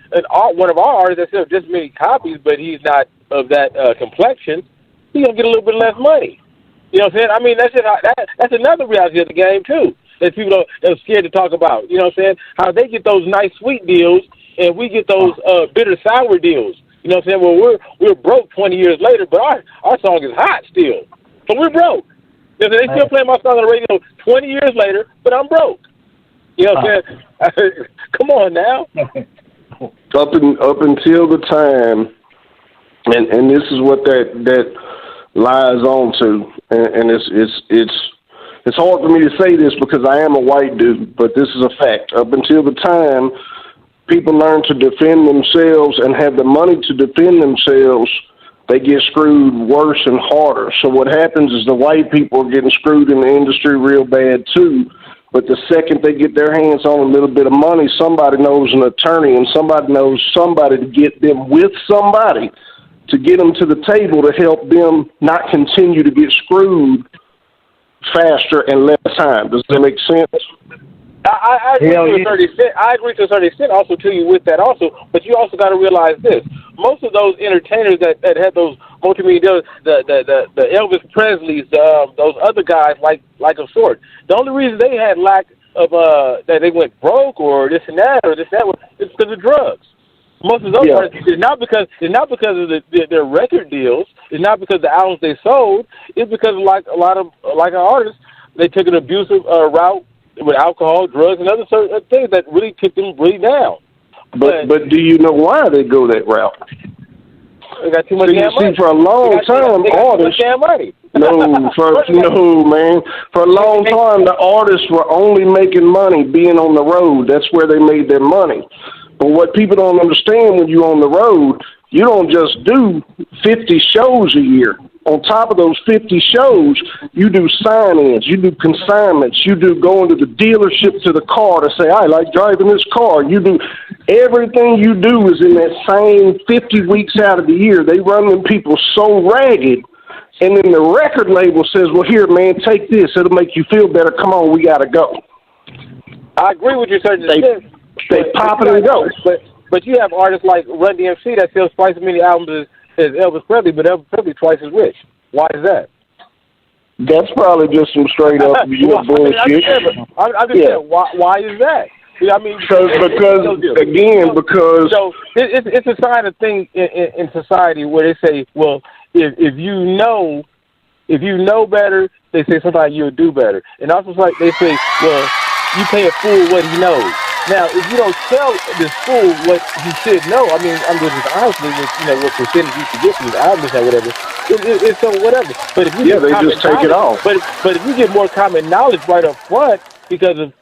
one of our artists that sells just many copies, but he's not of that complexion, he's going to get a little bit less money. You know what I'm saying? I mean, that's another reality of the game, too, that people are scared to talk about. You know what I'm saying? How they get those nice, sweet deals, and we get those bitter, sour deals. You know what I'm saying? Well, we're broke 20 years later, but our song is hot still. So we're broke. You know, they still play my song on the radio 20 years later, but I'm broke. You know what I'm saying? Come on now. Up until the time, and this is what that lies on to, and it's hard for me to say this because I am a white dude, but this is a fact. Up until the time people learn to defend themselves and have the money to defend themselves, they get screwed worse and harder. So what happens is the white people are getting screwed in the industry real bad too. But the second they get their hands on a little bit of money, somebody knows an attorney and somebody knows somebody to get them with somebody to get them to the table to help them not continue to get screwed faster and less time. Does that make sense? I agree to a certain extent. I agree to a certain extent also to you with that also, but you also got to realize this. Most of those entertainers that had those multimedia deals, the Elvis Presleys, those other guys like of sort, the only reason they had lack of that they went broke or this and that is because of drugs. Most of those artists, it's not because of their record deals, it's not because of the albums they sold, it's because like our artists, they took an abusive route with alcohol, drugs, and other certain things that really took them really down. But do you know why they go that route? They got too much damn money. See, for a long time, artists. No, man. For a long time, the artists were only making money being on the road. That's where they made their money. But what people don't understand when you're on the road, you don't just do 50 shows a year. On top of those 50 shows, you do sign-ins, you do consignments, you do going to the dealership to the car to say, I like driving this car. You do everything you do is in that same 50 weeks out of the year. They run them people so ragged, and then the record label says, well, here, man, take this. It'll make you feel better. Come on, we got to go. I agree with you, sir. They pop it and go. But you have artists like Run DMC that sells twice as many albums as Elvis Presley, but Elvis Presley twice as rich. Why is that? That's probably just some straight up bullshit. I'm just saying, why is that? I mean, because so it's a sign of thing in society where they say, well, if you know better, they say sometimes you'll do better, and also like they say, well, you pay a fool what he knows. Now, if you don't tell this fool what he should know, I mean, I'm just honestly, what percentage you should get from the albums or whatever, it's so whatever. But if you they just take it off. But if you get more common knowledge right up front because of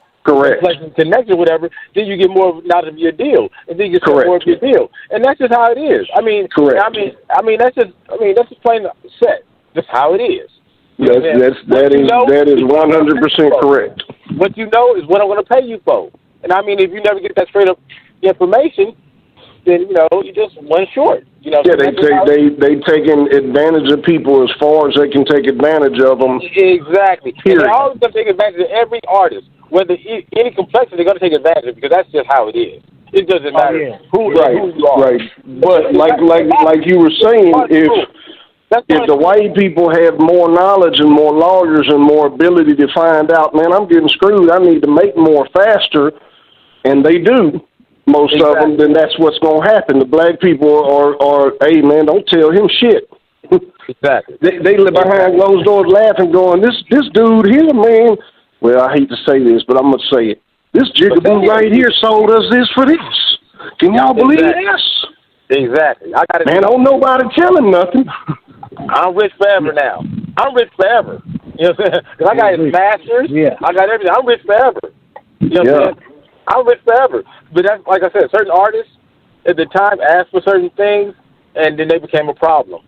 connection or whatever, then you get more knowledge of your deal, and then you get more of your deal, and that's just how it is. I mean, that's just plain set. That's how it is. That is 100% correct. What you know is what I'm going to pay you for. And I mean, if you never get that straight up information, then you just went short. Yeah, they taking advantage of people as far as they can take advantage of them. Exactly. And they're always going to take advantage of every artist, whether any complexion, they're going to take advantage of it because that's just how it is. It doesn't matter who you are. Right. But like you were saying, if the white people have more knowledge and more lawyers and more ability to find out, man, I'm getting screwed, I need to make more faster, and they do, most of them, then that's what's going to happen. The black people are, hey, man, don't tell him shit. Exactly. They live behind closed doors laughing, going, this dude here, man, well, I hate to say this, but I'm going to say it. This jigaboo right here sold us this for this. Can y'all believe this? Exactly. I got it. Man, don't nobody tell him nothing. I'm rich forever now. I'm rich forever. You know what I'm saying? Because I got his masters. Yeah. I got everything. I'm rich forever. You know what I'm saying? I'm rich forever. But that's, like I said, certain artists at the time asked for certain things, and then they became a problem.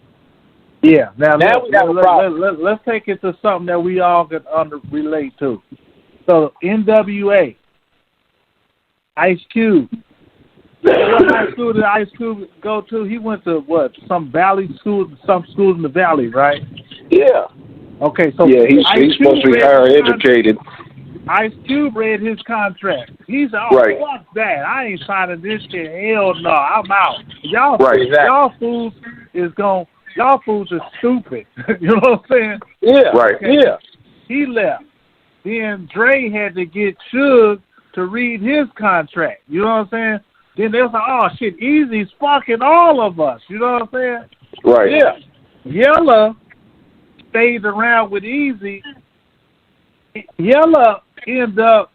Yeah. Now we have a problem. Let's take it to something that we all can relate to. So, NWA, Ice Cube. What high school did Ice Cube go to? He went to what? Some valley school, some schools in the valley, right? Yeah. Okay, so he's supposed to be higher educated. Ice Cube read his contract. He said, fuck that. I ain't signing this shit. Hell no, I'm out. Y'all fools is stupid. You know what I'm saying? Yeah. Right. Okay. Yeah. He left. Then Dre had to get Suge to read his contract. You know what I'm saying? Then they was like, oh, shit, Eazy's fucking all of us. You know what I'm saying? Right. Yeah. Yella stayed around with Eazy. Yella ended up,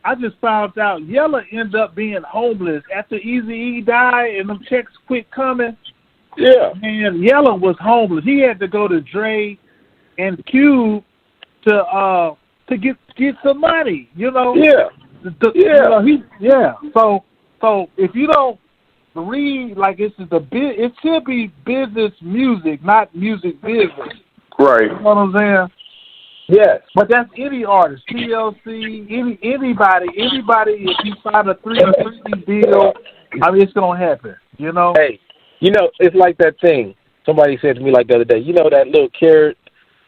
I just found out, Yella ended up being homeless. After Eazy-E died and them checks quit coming, man, Yella was homeless. He had to go to Dre and Cube to get some money, you know? So if you don't read, like it should be business music, not music business. Right. You know what I'm saying? Yes. But that's any artist, TLC, anybody. If you sign a 3 deal, I mean, it's gonna happen. You know. Hey, it's like that thing. Somebody said to me like the other day. You know that little carrot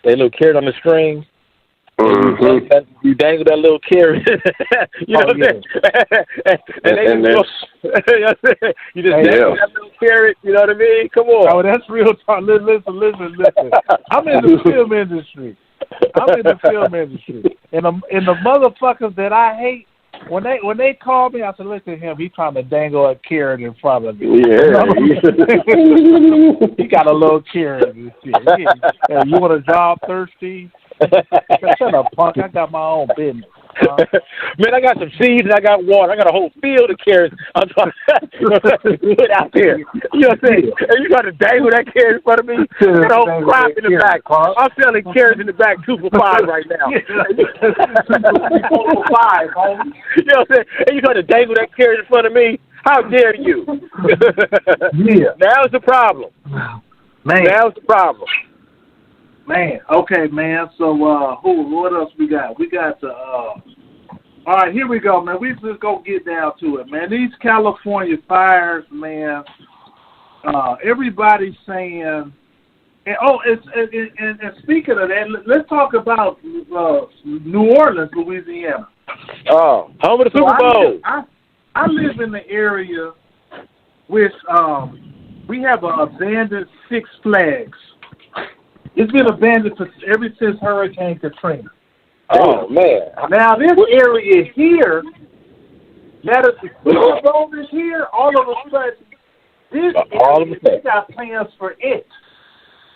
on the string. Mm-hmm. You dangle that little carrot. You know what I'm saying? And you just dangle that little carrot. You know what I mean? Come on. Oh, that's real talk. Listen. I'm in the film industry. And the motherfuckers that I hate, when they call me, I said, listen to him. He's trying to dangle a carrot in front of me. Yeah. He got a little carrot and shit. Hey, you want a job, thirsty? Shut up, punk. I got my own business. Man, I got some seeds and I got water. I got a whole field of carrots. I'm trying to put out there. You know what I'm saying? And you got to dangle that carrot in front of me. Got a whole crop in the back. I'm selling carrots in the back 2 for $5 right now. 2 for $5, homie. You know what I'm saying? And you got to dangle that carrot in front of me. How dare you? Now's the problem. Man. Now's the problem. Man, okay, man. So, what else we got? We got the, all right, here we go, man. We just gonna get down to it, man. These California fires, man. Everybody's saying, and speaking of that, let's talk about New Orleans, Louisiana. Oh, home of the Super Bowl. I live in the area which we have an abandoned Six Flags. It's been abandoned ever since Hurricane Katrina. Oh, man. Now, this area here, now that the Super Bowl is here, all of a sudden, they got plans for it.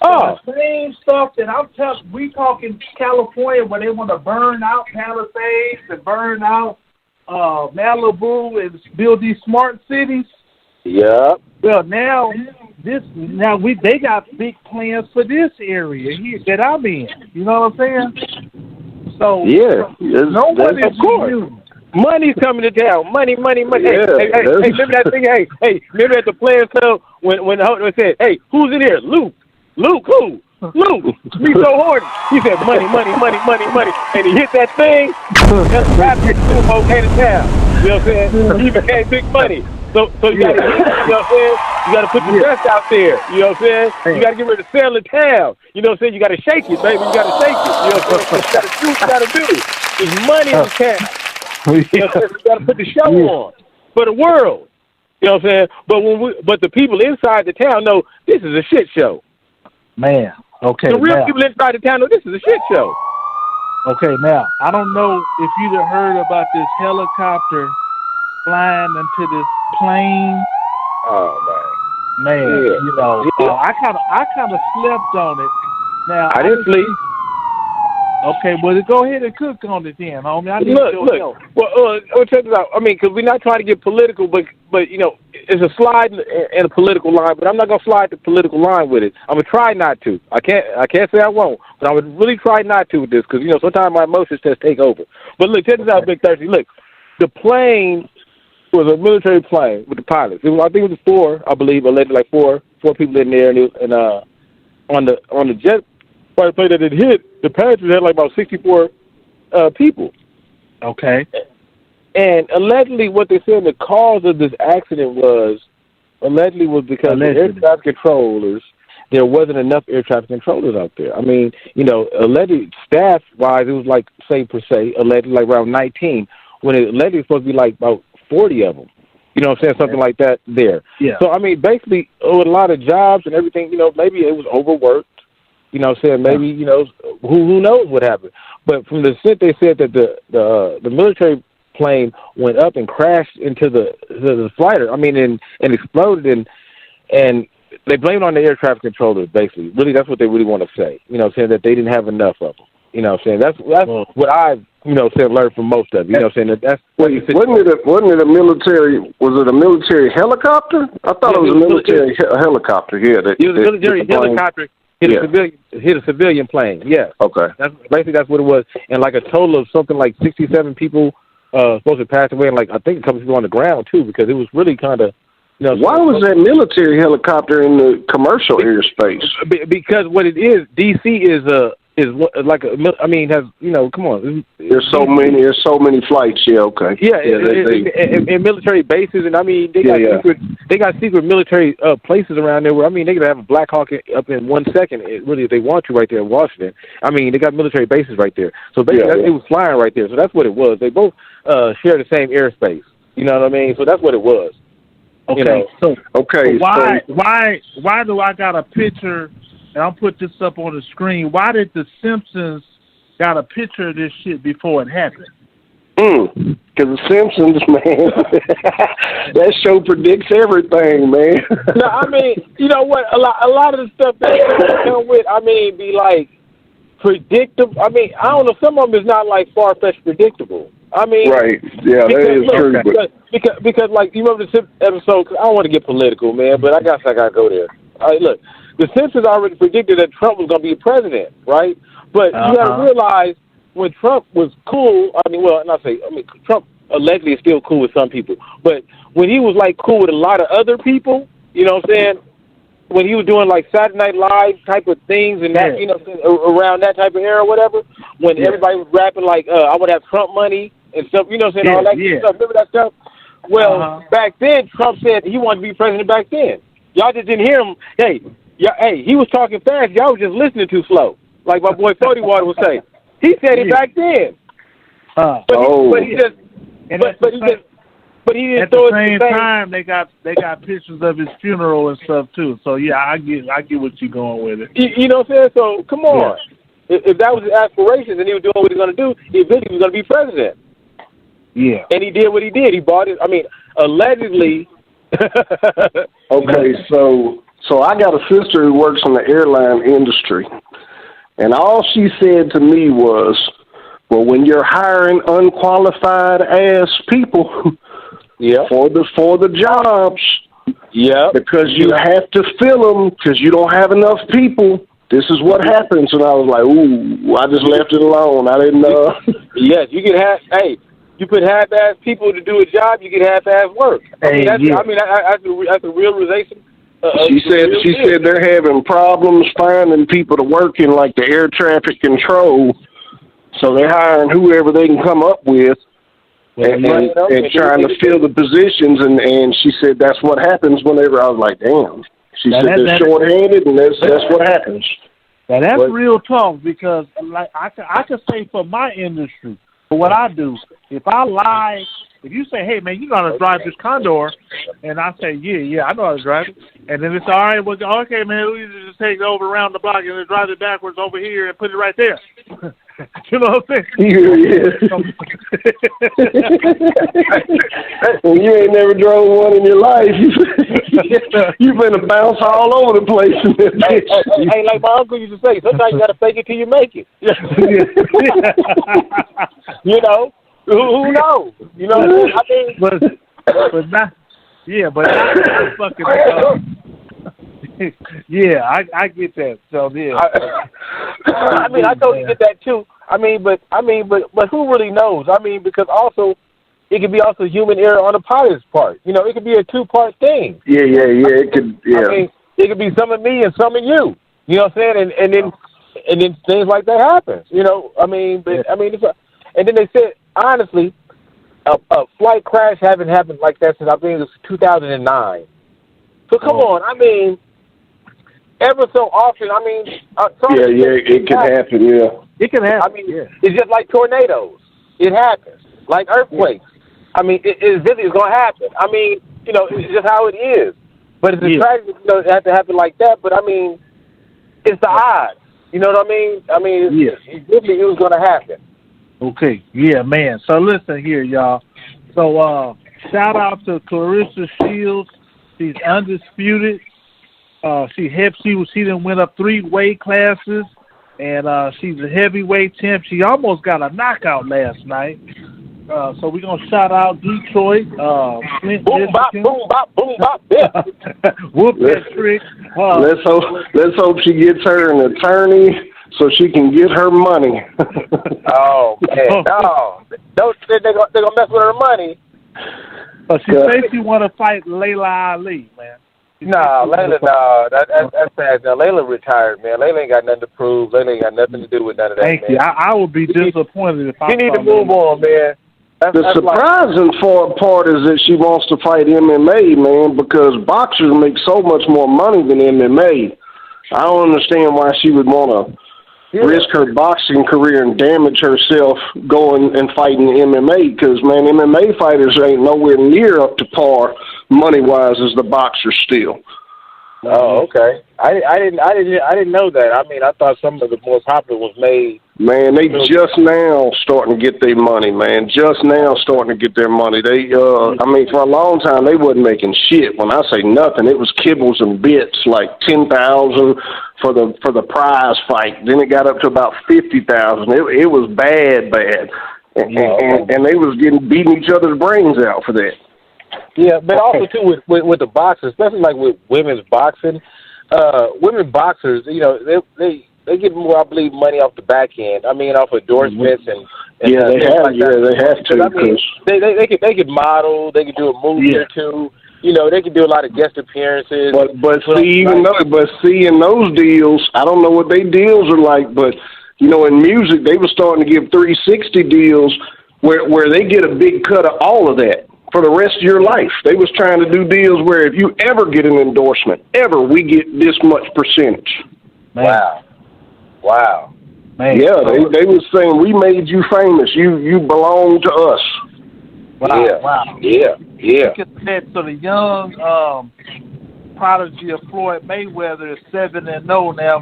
Oh. The same stuff that we talking California where they want to burn out Palisades and burn out Malibu and build these smart cities. Yeah. Well, they got big plans for this area here that I'm in. You know what I'm saying? So nobody's of course. Money's coming to town. Money. Yeah, hey, remember that thing? Hey, remember at the Players Club when they said, "Hey, who's in here? Luke, who? Luke, me so horny." He said, money, and he hit that thing. That's rap Super Bowl came to town. You know what I'm saying? He became big money. So you gotta, you know what I'm saying? You gotta put your best out there. You know what I'm saying? You gotta get rid of selling town. You know what I'm saying? You gotta shake it, baby. You gotta shake it. You know what I'm saying? You gotta do what you gotta do. There's money in the town. You know what I'm saying? You gotta put the show on for the world. You know what I'm saying? But the people inside the town know this is a shit show. Man, okay. The real people inside the town know this is a shit show. Okay, now, I don't know if you've heard about this helicopter flying into this plane. Oh, man. You know, I kind of slept on it. Now I didn't sleep. Okay, well, go ahead and cook on it then, homie. I need look. know. Well, check this out. I mean, because we're not trying to get political, but you know, it's a slide and a political line. But I'm not gonna slide the political line with it. I'm gonna try not to. I can't say I won't, but I would really try not to with this because you know sometimes my emotions just take over. But look, check this out, Big Thirsty. Look, the plane was a military plane with the pilots. I think it was 4, I believe, allegedly like four people in there, and on the jet plane that it hit, the passengers had like about 64 people. Okay. And allegedly, what they said the cause of this accident was because the air traffic controllers, there wasn't enough air traffic controllers out there. I mean, you know, allegedly staff-wise, it was like, say per se, allegedly like around 19, when it allegedly was supposed to be like about 40 of them. You know what I'm saying? Something like that there. Yeah. So, I mean, basically, with a lot of jobs and everything, you know, maybe it was overworked. You know what I'm saying? Maybe, you know, who knows what happened. But from the sense they said that the military plane went up and crashed into the fighter. I mean, and exploded, and they blame it on the air traffic controllers, basically. Really, that's what they really want to say. You know what I'm saying? That they didn't have enough of them. You know what I'm saying? That's what I've, you know, said, learned from most of it. You know what I'm saying? That's wasn't it a military? Was it a military helicopter? I thought it was a military helicopter. Yeah, it was a military helicopter. Hit a civilian plane. Yeah. Okay. That's what it was. And like a total of something like 67 people supposed to pass away, and like I think a couple people on the ground too, because it was really kind of. You know, why was that military helicopter in the commercial airspace? Because what it is, DC is like a. I mean, has, you know, come on. There's so many flights. Yeah. Okay. Yeah. And military bases, and I mean, they got secret military places around there where, I mean, they could have a Black Hawk up in 1 second, really, if they want to, right there in Washington. I mean, they got military bases right there. So basically, it was flying right there. So that's what it was. They both share the same airspace. You know what I mean? So that's what it was. Okay. You know? So why do I got a picture? And I'll put this up on the screen. Why did the Simpsons got a picture of this shit before it happened? Because the Simpsons, man, that show predicts everything, man. No, I mean, you know what? A lot of the stuff that they come with, I mean, be like predictable. I mean, I don't know. Some of them is not like far-fetched predictable. I mean, right? Yeah, that is true. Because like, you remember the Simpsons episode? Cause I don't want to get political, man, but I guess I gotta go there. All right, look. The Simpsons already predicted that Trump was going to be a president, right? But you got to realize when Trump was cool, Trump allegedly is still cool with some people, but when he was like cool with a lot of other people, you know what I'm saying? When he was doing like Saturday Night Live type of things and that, you know, around that type of era or whatever, when everybody was rapping like, I would have Trump money and stuff, you know what I'm saying? All that stuff. Remember that stuff? Well, back then, Trump said he wanted to be president back then. Y'all just didn't hear him. Hey, he was talking fast. Y'all was just listening too slow, like my boy 40 Water would say. He said it back then. But he didn't throw it. At the same time, they got pictures of his funeral and stuff too. So yeah, I get what you're going with it. You know what I'm saying? So come on, if that was his aspirations and he was doing what he was going to do, he eventually was going to be president. Yeah, and he did what he did. He bought it. I mean, allegedly. Okay, so I got a sister who works in the airline industry, and all she said to me was, well, when you're hiring unqualified ass people for the jobs, because you have to fill them because you don't have enough people, this is what happens. And I was like, ooh, I just left it alone. I didn't know. Yes, you can have, you put half-ass people to do a job, you get half-ass work. That's a realization. She said they're having problems finding people to work in like the air traffic control, so they're hiring whoever they can come up with and trying to fill the positions, and she said that's what happens whenever. I was like, damn. She said they're short-handed, and that's what happens. Now that's real talk, because like I can say for my industry, for what I do, if I lie, if you say, hey man, you know how to drive this Condor, and I say, yeah, I know how to drive it, and then it's all right, well, okay man, we just take it over around the block and then drive it backwards over here and put it right there. You know what I'm saying? Yeah. You ain't never drove one in your life. You've been to bounce all over the place. Hey, like my uncle used to say, sometimes you got to fake it till you make it. You know? Who knows? You know what I mean? But not, yeah, but not fucking. Yeah, I get that. So yeah. I mean, I totally get that too. I mean, but who really knows? I mean, because also it could be also human error on the pilot's part. You know, it could be a two-part thing. Yeah. It could. Yeah. I mean, it could be some of me and some of you. You know what I'm saying? And then things like that happen. You know, I mean, but I mean, and then they said honestly, a flight crash haven't happened like that since I think it was 2009. So come on, I mean. Ever so often, I mean... it can happen, yeah. It can happen, I mean, it's just like tornadoes. It happens. Like earthquakes. I mean, it's going to happen. I mean, you know, it's just how it is. But it's a tragedy, you know, it has to happen like that. But, I mean, it's the odds. You know what I mean? I mean, it was going to happen. Okay. Yeah, man. So, listen here, y'all. So, shout out to Clarissa Shields. She's undisputed. She done went up 3 weight classes, and she's a heavyweight champ. She almost got a knockout last night. So we're gonna shout out Detroit. Flint, boom bop, yeah. Whoop that trick. Let's hope she gets her an attorney so she can get her money. Oh man, no, they're gonna mess with her money. She says she want to fight Layla Ali, man. Layla, that's sad. Now, Layla retired, man. Layla ain't got nothing to prove. Layla ain't got nothing to do with none of that, Thank you. I would be disappointed if I... You need to move on, man. The surprising part is that she wants to fight MMA, man, because boxers make so much more money than MMA. I don't understand why she would want to risk her boxing career and damage herself going and fighting MMA, because, man, MMA fighters ain't nowhere near up to par money-wise as the boxers still. Oh, okay. I didn't know that. I mean, I thought some of the more popular was made. Man, they just now starting to get their money, man. Just now starting to get their money. They, I mean, for a long time they wasn't making shit. When I say nothing, it was kibbles and bits, like $10,000 for the prize fight. Then it got up to about $50,000. It was bad, and they was beating each other's brains out for that. Yeah, but also too with the boxers, especially like with women's boxing, women boxers, you know, they get more, I believe, money off the back end. I mean, off endorsements and they have to. I mean, they could model, they could do a movie or two. You know, they could do a lot of guest appearances. But see, in those deals, I don't know what they deals are like, but you know, in music, they were starting to give 360 deals where they get a big cut of all of that for the rest of your life. They was trying to do deals where if you ever get an endorsement, we get this much percentage. Man. Wow. Man. Yeah, they was saying, we made you famous. You belong to us. Wow. Yeah. Wow. Yeah. So the young prodigy of Floyd Mayweather is 7-0 now.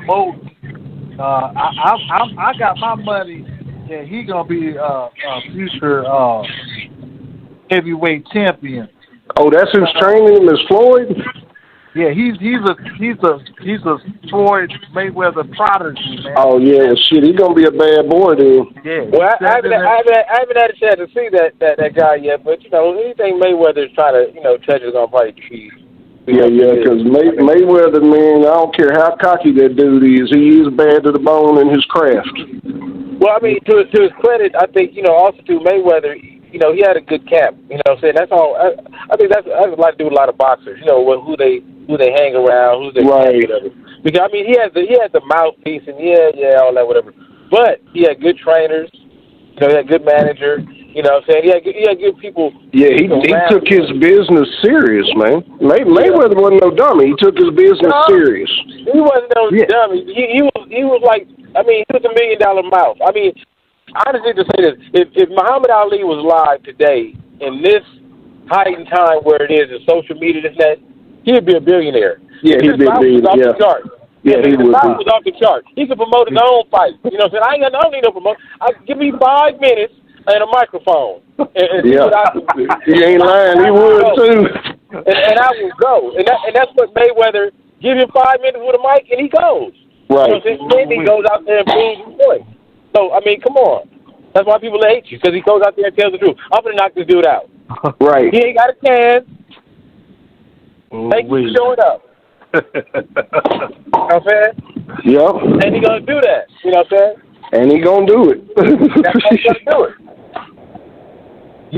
I got my money that he gonna be a future heavyweight champion. Oh, that's who's training him, is Floyd? Yeah, he's a Floyd Mayweather prodigy, man. Oh yeah, well shit, he's gonna be a bad boy then. Yeah. Well, I haven't had a chance to see that guy yet, but you know, anything Mayweather's trying to touch is gonna probably be. Yeah, because Mayweather, man, I don't care how cocky that dude is, he is bad to the bone in his craft. Well, I mean, to his credit, I think also to Mayweather. You know, he had a good camp. You know what I'm saying? That's all. I think that has a lot to do with a lot of boxers. You know, who they hang around, who they whatever. Because I mean, he had the mouthpiece and all that whatever. But he had good trainers. You know, he had a good manager. You know what I'm saying? Yeah, give people. Yeah, he took his business serious, man. Mayweather wasn't no dummy. He took his business serious. He wasn't no dummy. He was like, I mean, he was $1 million mouth. I mean, honestly, to say this, if Muhammad Ali was live today in this heightened time where it is in social media, this that, he'd be a billionaire. Yeah, he'd be a billionaire. Yeah, he would. Was off the chart. He could promote his own fight. You know what I'm saying? I don't need no promotion. Give me 5 minutes and a microphone. And He ain't lying. He would too. And I will go. And that's what Mayweather, give him 5 minutes with a mic and he goes. Right. You know what I'm saying? Then he goes out there and proves his point. So, I mean, come on. That's why people hate you, because he goes out there and tells the truth. I'm going to knock this dude out. Right. He ain't got a chance. Thank you for showing up. You know what I'm saying? Yep. And he going to do that. You know what I'm saying? And he going to do it. That's how he's going to do it.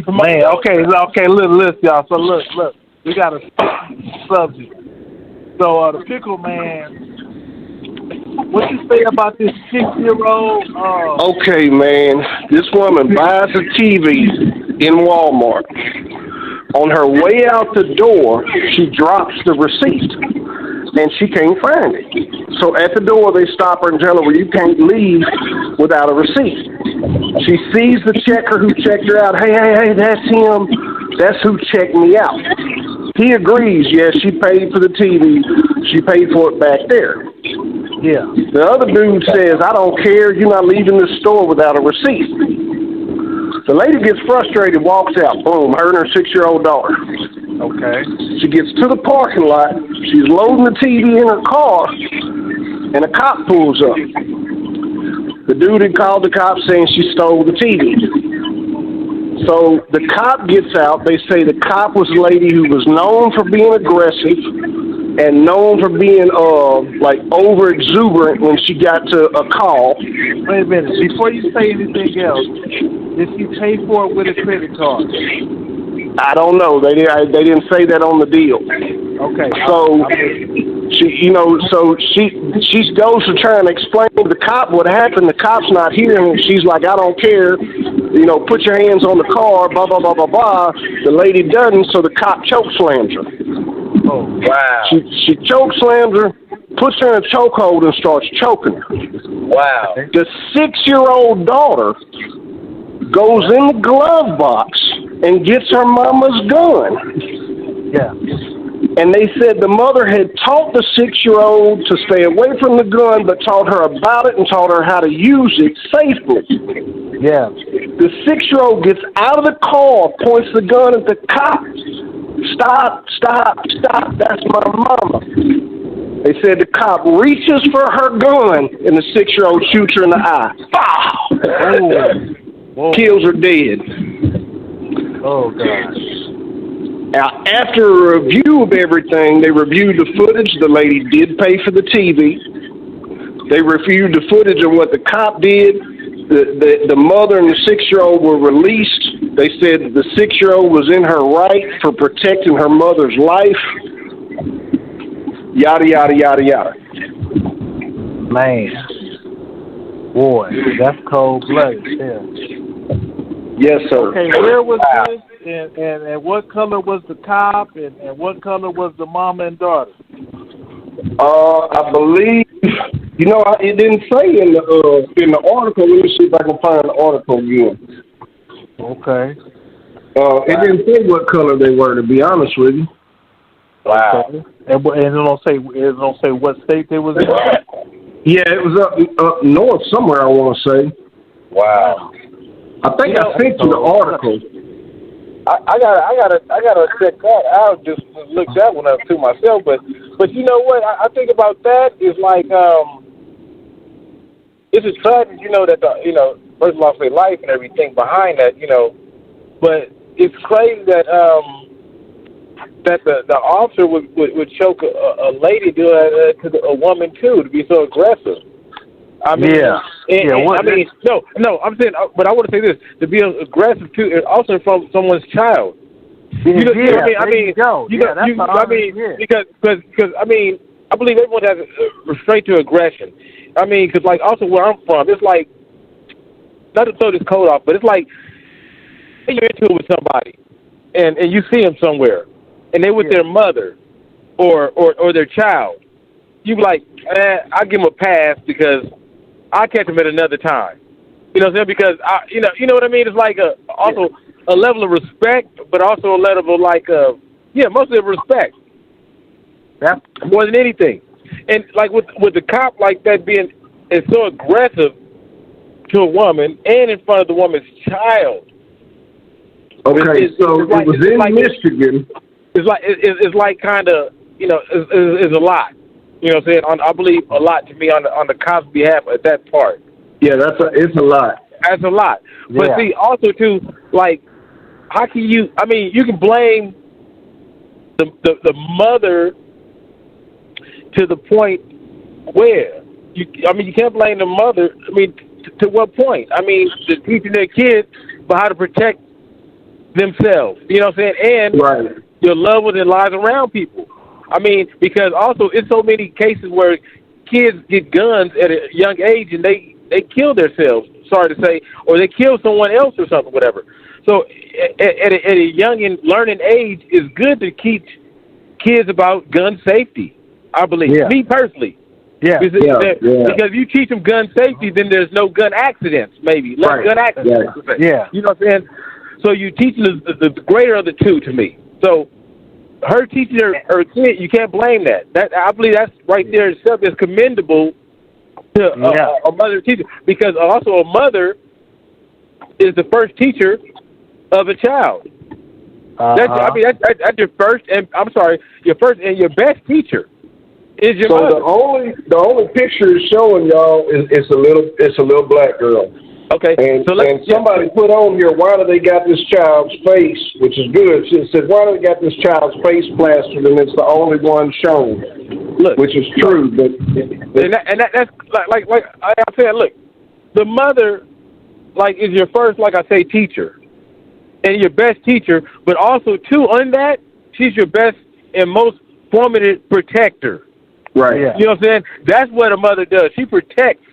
Man, okay, listen, y'all. So look, we got a subject. So the pickle man, what you say about this 6-year-old? Okay, man. This woman buys a TV in Walmart. On her way out the door, she drops the receipt, and she can't find it. So at the door, they stop her and tell her, well, you can't leave without a receipt. She sees the checker who checked her out. Hey, that's him. That's who checked me out. He agrees, yes, she paid for the TV. She paid for it back there. Yeah. The other dude says, I don't care. You're not leaving the store without a receipt. The lady gets frustrated, walks out. Boom, her and her 6-year-old daughter. Okay. She gets to the parking lot. She's loading the TV in her car, and a cop pulls up. The dude had called the cops saying she stole the TV. So the cop gets out. They say the cop was a lady who was known for being aggressive and known for being like over exuberant when she got to a call. Wait a minute. Before you say anything else, did she pay for it with a credit card? I don't know. They didn't say that on the deal. Okay. So she goes to try and explain to the cop what happened. The cop's not here, and she's like, I don't care. You know, put your hands on the car. Blah blah blah blah blah. The lady doesn't, so the cop choke slams her. Oh wow. She choke slams her, puts her in a chokehold, and starts choking her. Wow. The 6-year-old daughter goes in the glove box and gets her mama's gun. Yeah. And they said the mother had taught the 6-year-old to stay away from the gun, but taught her about it and taught her how to use it safely. Yeah. The 6-year-old gets out of the car, points the gun at the cop. Stop, that's my mama. They said the cop reaches for her gun, and the 6-year-old shoots her in the eye. Bow! Kills her dead. Oh, God. Now, after a review of everything, they reviewed the footage. The lady did pay for the TV. They reviewed the footage of what the cop did. The mother and the 6-year-old were released. They said the 6-year-old was in her right for protecting her mother's life. Yada, yada, yada, yada. Man. Boy, that's cold-blooded. Yeah. Yes, sir. Okay, where was this? And what color was the cop? And what color was the mama and daughter? I believe, it didn't say in the article. Let me see if I can find the article again. Okay. It didn't say what color they were, to be honest with you. Wow. Okay. And it don't say what state they was in. Yeah, it was up north somewhere, I want to say. Wow. I think I sent you the article. I gotta check that out. Just look that one up too myself. But you know what? I think about that is like it's a tragic. That first of all, say life and everything behind that. But it's crazy that that the officer would choke a lady to a woman too, to be so aggressive. I mean, no, I'm saying, but I want to say this: to be aggressive too, also from someone's child. Because I believe everyone has a restraint to aggression. I mean, because like also where I'm from, it's like not to throw this coat off, but it's like say you're into it with somebody, and you see them somewhere, and they with their mother or their child, you be like, I'll give them a pass because I'll catch them at another time. You know what I'm saying? Because you know what I mean. It's like also a level of respect, but also a level of like mostly of respect. Yeah. More than anything, and like with the cop like that being so aggressive to a woman and in front of the woman's child. Okay, it was in Michigan. It's like kind of is a lot. You know what I'm saying? I believe a lot to me on the cop's behalf at that part. Yeah, it's a lot. That's a lot. But see, also too, like, how can you? I mean, you can blame the mother to the point where you can't blame the mother. I mean, to what point? I mean, to teaching their kids about how to protect themselves. You know what I'm saying? And your love that lies around people. I mean, because also it's so many cases where kids get guns at a young age and they kill themselves. Sorry to say, or they kill someone else or something, whatever. So at a young and learning age, it's good to teach kids about gun safety. I believe. Me personally. Because you teach them gun safety, then there's no gun accidents, maybe. Less gun accidents. You know what I'm saying? So you teaching the greater of the two to me. So her teaching her kid, you can't blame that. I believe that's right there itself is commendable to a mother teacher, because also a mother is the first teacher of a child. That's your first and your first and your best teacher is your mother. So the only picture is showing y'all is a little black girl. Okay. And somebody put on here, why do they got this child's face, which is good. It said, why do they got this child's face plastered, and it's the only one shown. Look, which is true, but that's like I said, look, the mother is your first, like I say, teacher. And your best teacher, but also too on that, she's your best and most formative protector. Right. You know what I'm saying? That's what a mother does. She protects.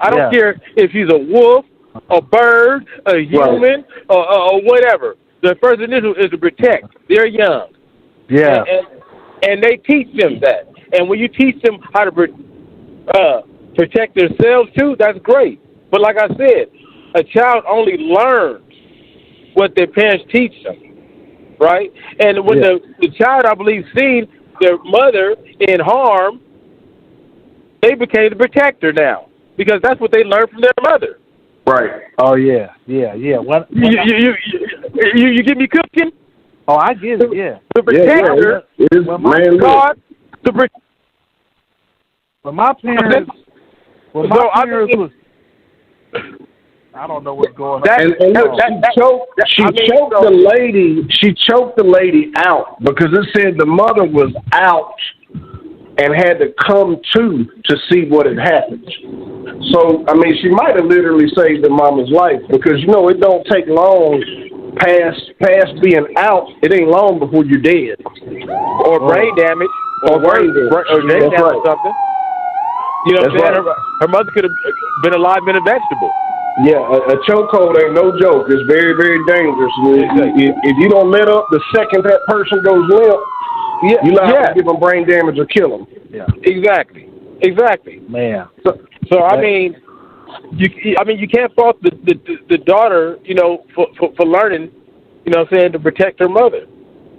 I don't care if she's a wolf, a bird, a human, or whatever. The first initial is to protect. They're young. Yeah. And they teach them that. And when you teach them how to protect themselves too, that's great. But like I said, a child only learns what their parents teach them, right? And when the child, I believe, seen their mother in harm, they became the protector now, because that's what they learned from their mother. Right. Oh yeah. What you get me cooking? Oh, I get it. Yeah. The protector. When my parents was. I don't know what's going on. And look, she choked the lady out because it said the mother was out and had to come to see what had happened. So, I mean, she might have literally saved the mama's life, because, it don't take long past being out. It ain't long before you're dead. Or brain damage. Or brain damage or something. You know what I'm saying? Her mother could have been alive, been a vegetable. Yeah, a chokehold ain't no joke. It's very, very dangerous. If you don't let up the second that person goes limp, you liable to give them brain damage or kill them. Yeah, exactly, man. So I mean, you can't fault the daughter, for learning, what I'm saying, to protect her mother.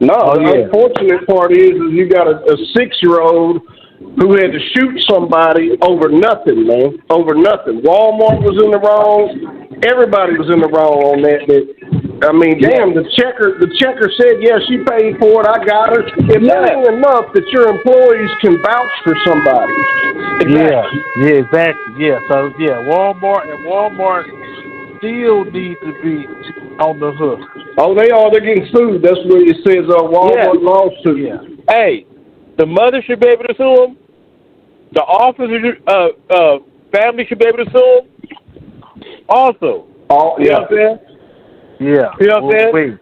No, the unfortunate part is you got a 6-year-old who had to shoot somebody over nothing, man. Over nothing. Walmart was in the wrong. Everybody was in the wrong on that. I mean, damn, the checker said, yeah, she paid for it, I got her. If that ain't enough that your employees can vouch for somebody. Exactly. Yeah. So Walmart still need to be on the hook. Oh, they're getting sued. That's what it says, Walmart lawsuit. Yeah. Hey, the mother should be able to sue him. The officer, family should be able to sue him. Also. You know what I'm saying? Yeah. You know what I'm saying?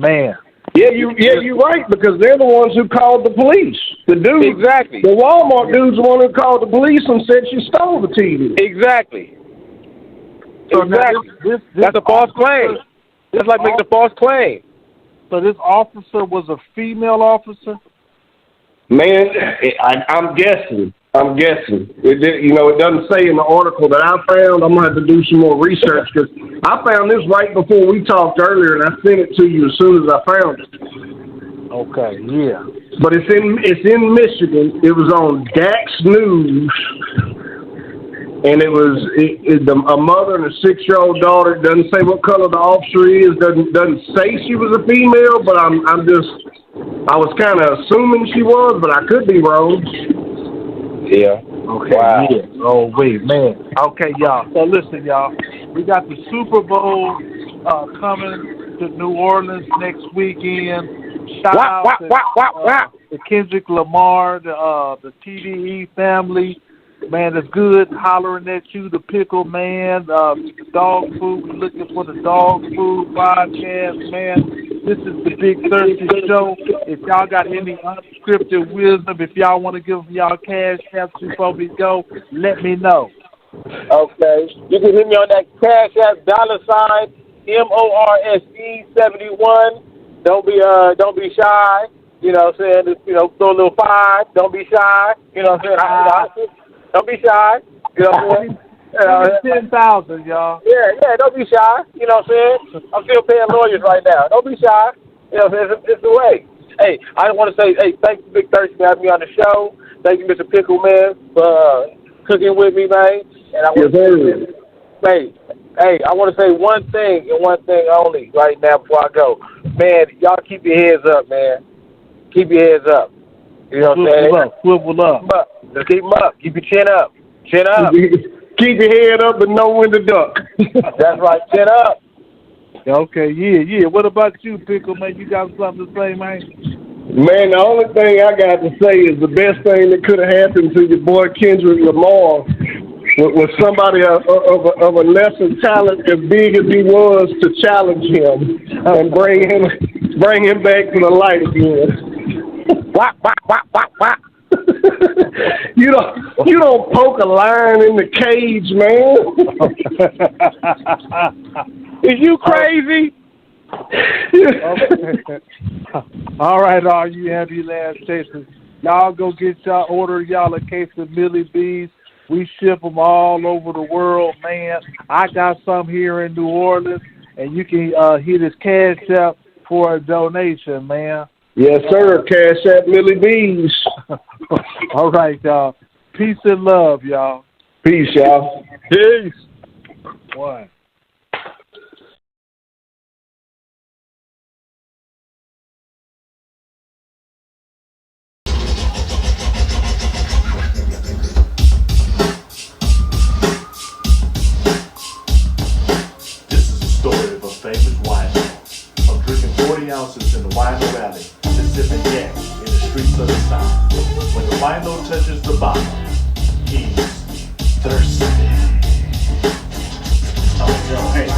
Man. Yeah, you're right, because they're the ones who called the police. The dude, exactly. The Walmart dude's the one who called the police and said she stole the TV. Exactly. So exactly. That's a false claim. It's like making a false claim. So this officer was a female officer? Man, I'm guessing. It doesn't say in the article that I found. I'm gonna have to do some more research because I found this right before we talked earlier, and I sent it to you as soon as I found it. Okay, yeah. But it's in Michigan. It was on Dax News, and it was a mother and a 6-year-old daughter. It doesn't say what color the officer is. Doesn't say she was a female, but I was kind of assuming she was, but I could be wrong. Yeah. Okay. Wow. Yeah. Oh wait, man. Okay, y'all. So listen, y'all. We got the Super Bowl coming to New Orleans next weekend. Shout out to Kendrick Lamar, the TDE family. Man, it's good hollering at you, the Pickle Man, Dog Food. We're looking for the Dog Food podcast, man. This is the Big Thirsty Show. If y'all got any unscripted wisdom, if y'all want to give y'all cash apps before we go, let me know. Okay. You can hit me on that cash app $MORSE71. Don't be shy. You know what I'm saying? Just, throw a little 5. Don't be shy. You know what I'm saying? Don't be shy. You know what I'm saying? 10,000, y'all. Yeah, don't be shy. You know what I'm saying? I'm still paying lawyers right now. Don't be shy. You know what I'm saying? It's the way. Hey, I just want to say, hey, thank you, Big Thirsty, for having me on the show. Thank you, Mr. Pickle Man, for cooking with me, man. And I want to say, I want to say one thing and one thing only right now before I go. Man, y'all keep your heads up, man. Keep your heads up. You know what I'm saying? Swivel up. Just keep them up. Keep your chin up. Chin up. Keep your head up and know when to duck. That's right. Chin up. Okay, yeah. What about you, Pickle Man? You got something to say, man? Man, the only thing I got to say is the best thing that could have happened to your boy Kendrick Lamar was somebody of a lesser talent as big as he was to challenge him and bring him back to the light again. Whack. You don't poke a lion in the cage, man. Is you crazy? All right, all you ambulance chasers, y'all go order y'all a case of Millie B's. We ship them all over the world, man. I got some here in New Orleans, and you can hit his cash app for a donation, man. Yes, sir. Cash App Millie B's. All right, y'all. Peace and love, y'all. Peace, y'all. Peace. One. This is the story of a famous wino. Of drinking 40 ounces in the Wino Valley to sipping yak in the streets of the South. When the wino touches the bottom, he's thirsty. Oh, yo, hey,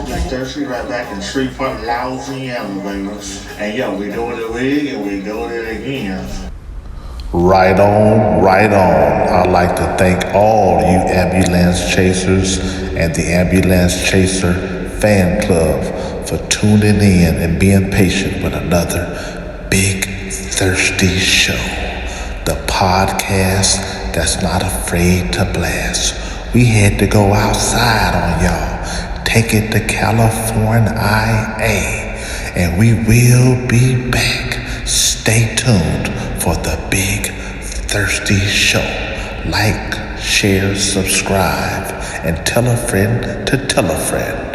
Big Thirsty right back in Shreveport, Louisiana, baby. And yo, we doing it big and we doing it again. Right on. I'd like to thank all you ambulance chasers and the Ambulance Chaser fan club for tuning in and being patient with another Big Thirsty Show, the podcast that's not afraid to blast. We had to go outside on y'all, take it to California, and we will be back. Stay tuned for the Big Thirsty Show. Like, share, subscribe, and tell a friend to tell a friend.